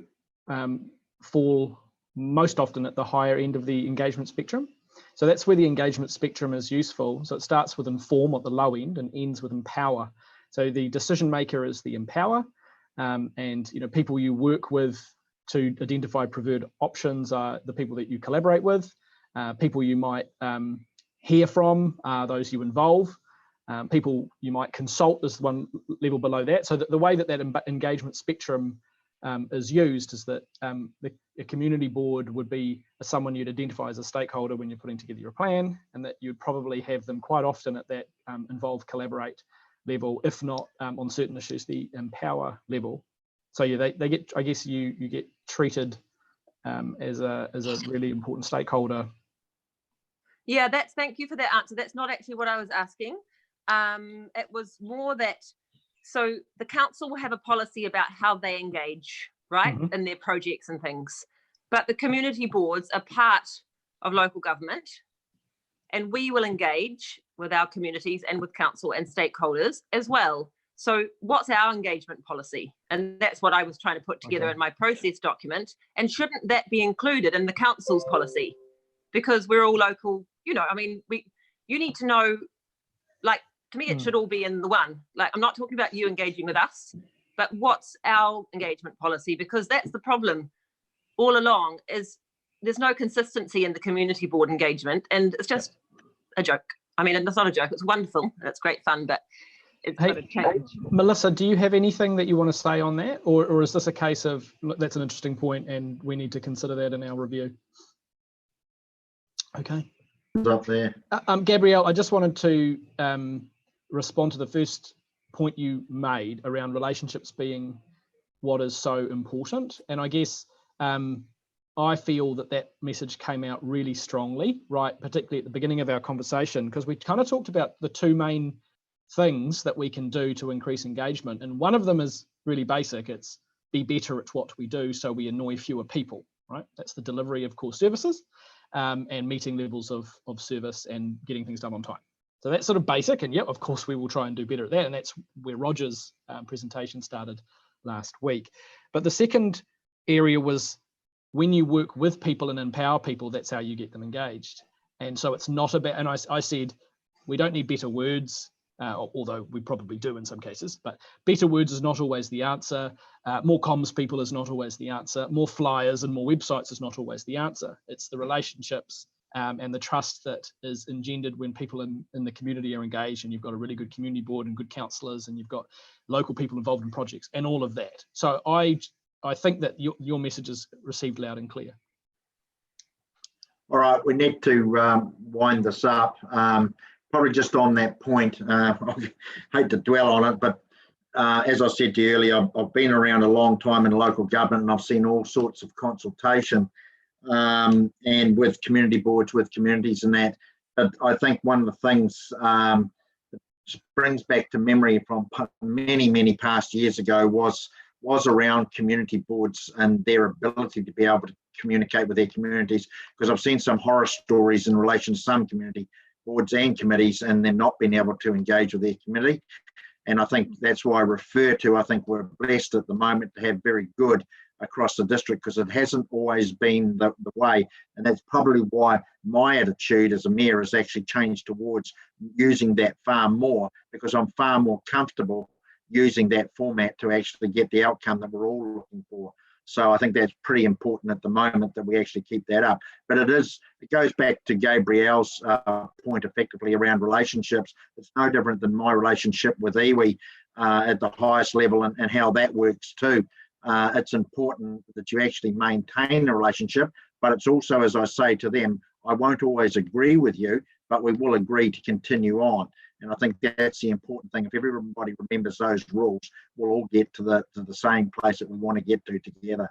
fall most often at the higher end of the engagement spectrum. So that's where the engagement spectrum is useful. So it starts with inform at the low end and ends with empower. So the decision maker is the empower, and, you know, people you work with to identify preferred options are the people that you collaborate with. People you might hear from are those you involve. People you might consult is one level below that. So that the way that engagement spectrum is used is that a community board would be someone you'd identify as a stakeholder when you're putting together your plan, and that you'd probably have them quite often at that involve, collaborate level, if not on certain issues, the empower level. So yeah, they get, I guess you get treated as a really important stakeholder. Yeah, thank you for that answer. That's not actually what I was asking. It was more that, so the council will have a policy about how they engage, right, in their projects and things. But the community boards are part of local government, and we will engage with our communities and with council and stakeholders as well. So what's our engagement policy? And that's what I was trying to put together in my process document. And shouldn't that be included in the council's policy? Because we're all local, you know, I mean, you need to know, like, to me, it should all be in the one. Like, I'm not talking about you engaging with us, but what's our engagement policy? Because that's the problem all along, is there's no consistency in the community board engagement, and it's just a joke. I mean, it's not a joke, it's wonderful, and it's great fun, but it's got to change. Melissa, do you have anything that you want to say on that? Or is this a case of, look, that's an interesting point and we need to consider that in our review? Okay. Up there. Gabrielle, I just wanted to respond to the first point you made around relationships being what is so important. And I guess I feel that message came out really strongly, right, particularly at the beginning of our conversation, because we kind of talked about the two main things that we can do to increase engagement. And one of them is really basic. It's be better at what we do so we annoy fewer people, right? That's the delivery of core services and meeting levels of service and getting things done on time. So that's sort of basic. And yeah, of course, we will try and do better at that. And that's where Roger's presentation started last week. But the second area was when you work with people and empower people, that's how you get them engaged. And so it's not about, and I said, we don't need better words, although we probably do in some cases, but better words is not always the answer. More comms people is not always the answer. More flyers and more websites is not always the answer. It's the relationships and the trust that is engendered when people in the community are engaged, and you've got a really good community board and good counsellors, and you've got local people involved in projects and all of that. So I think that your message is received loud and clear. All right, we need to wind this up. Probably just on that point, I hate to dwell on it, but as I said to you earlier, I've been around a long time in local government, and I've seen all sorts of consultation and with community boards, with communities and that. But I think one of the things that brings back to memory from many, many past years ago was around community boards and their ability to be able communicate with their communities, because I've seen some horror stories in relation to some community boards and committees and them not being able to engage with their community. And I think that's why I refer to, I think we're blessed at the moment to have very good across the district, because it hasn't always been the way. And that's probably why my attitude as a mayor has actually changed towards using that far more, because I'm far more comfortable using that format to actually get the outcome that we're all looking for. So I think that's pretty important at the moment that we actually keep that up. But it goes back to Gabrielle's point effectively around relationships. It's no different than my relationship with iwi at the highest level and how that works too. It's important that you actually maintain a relationship, but it's also, as I say to them, I won't always agree with you, but we will agree to continue on. And I think that's the important thing. If everybody remembers those rules, we'll all get to the same place that we want to get to together.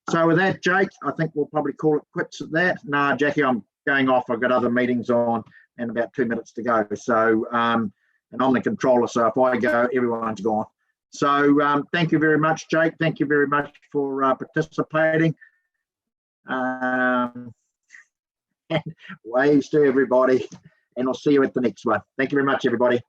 So with that, Jake, I think we'll probably call it quits at that. No, Jackie, I'm going off. I've got other meetings on and about 2 minutes to go. So, and I'm the controller, so if I go, everyone's gone. So thank you very much, Jake. Thank you very much for participating. And waves to everybody. And I'll see you at the next one. Thank you very much, everybody.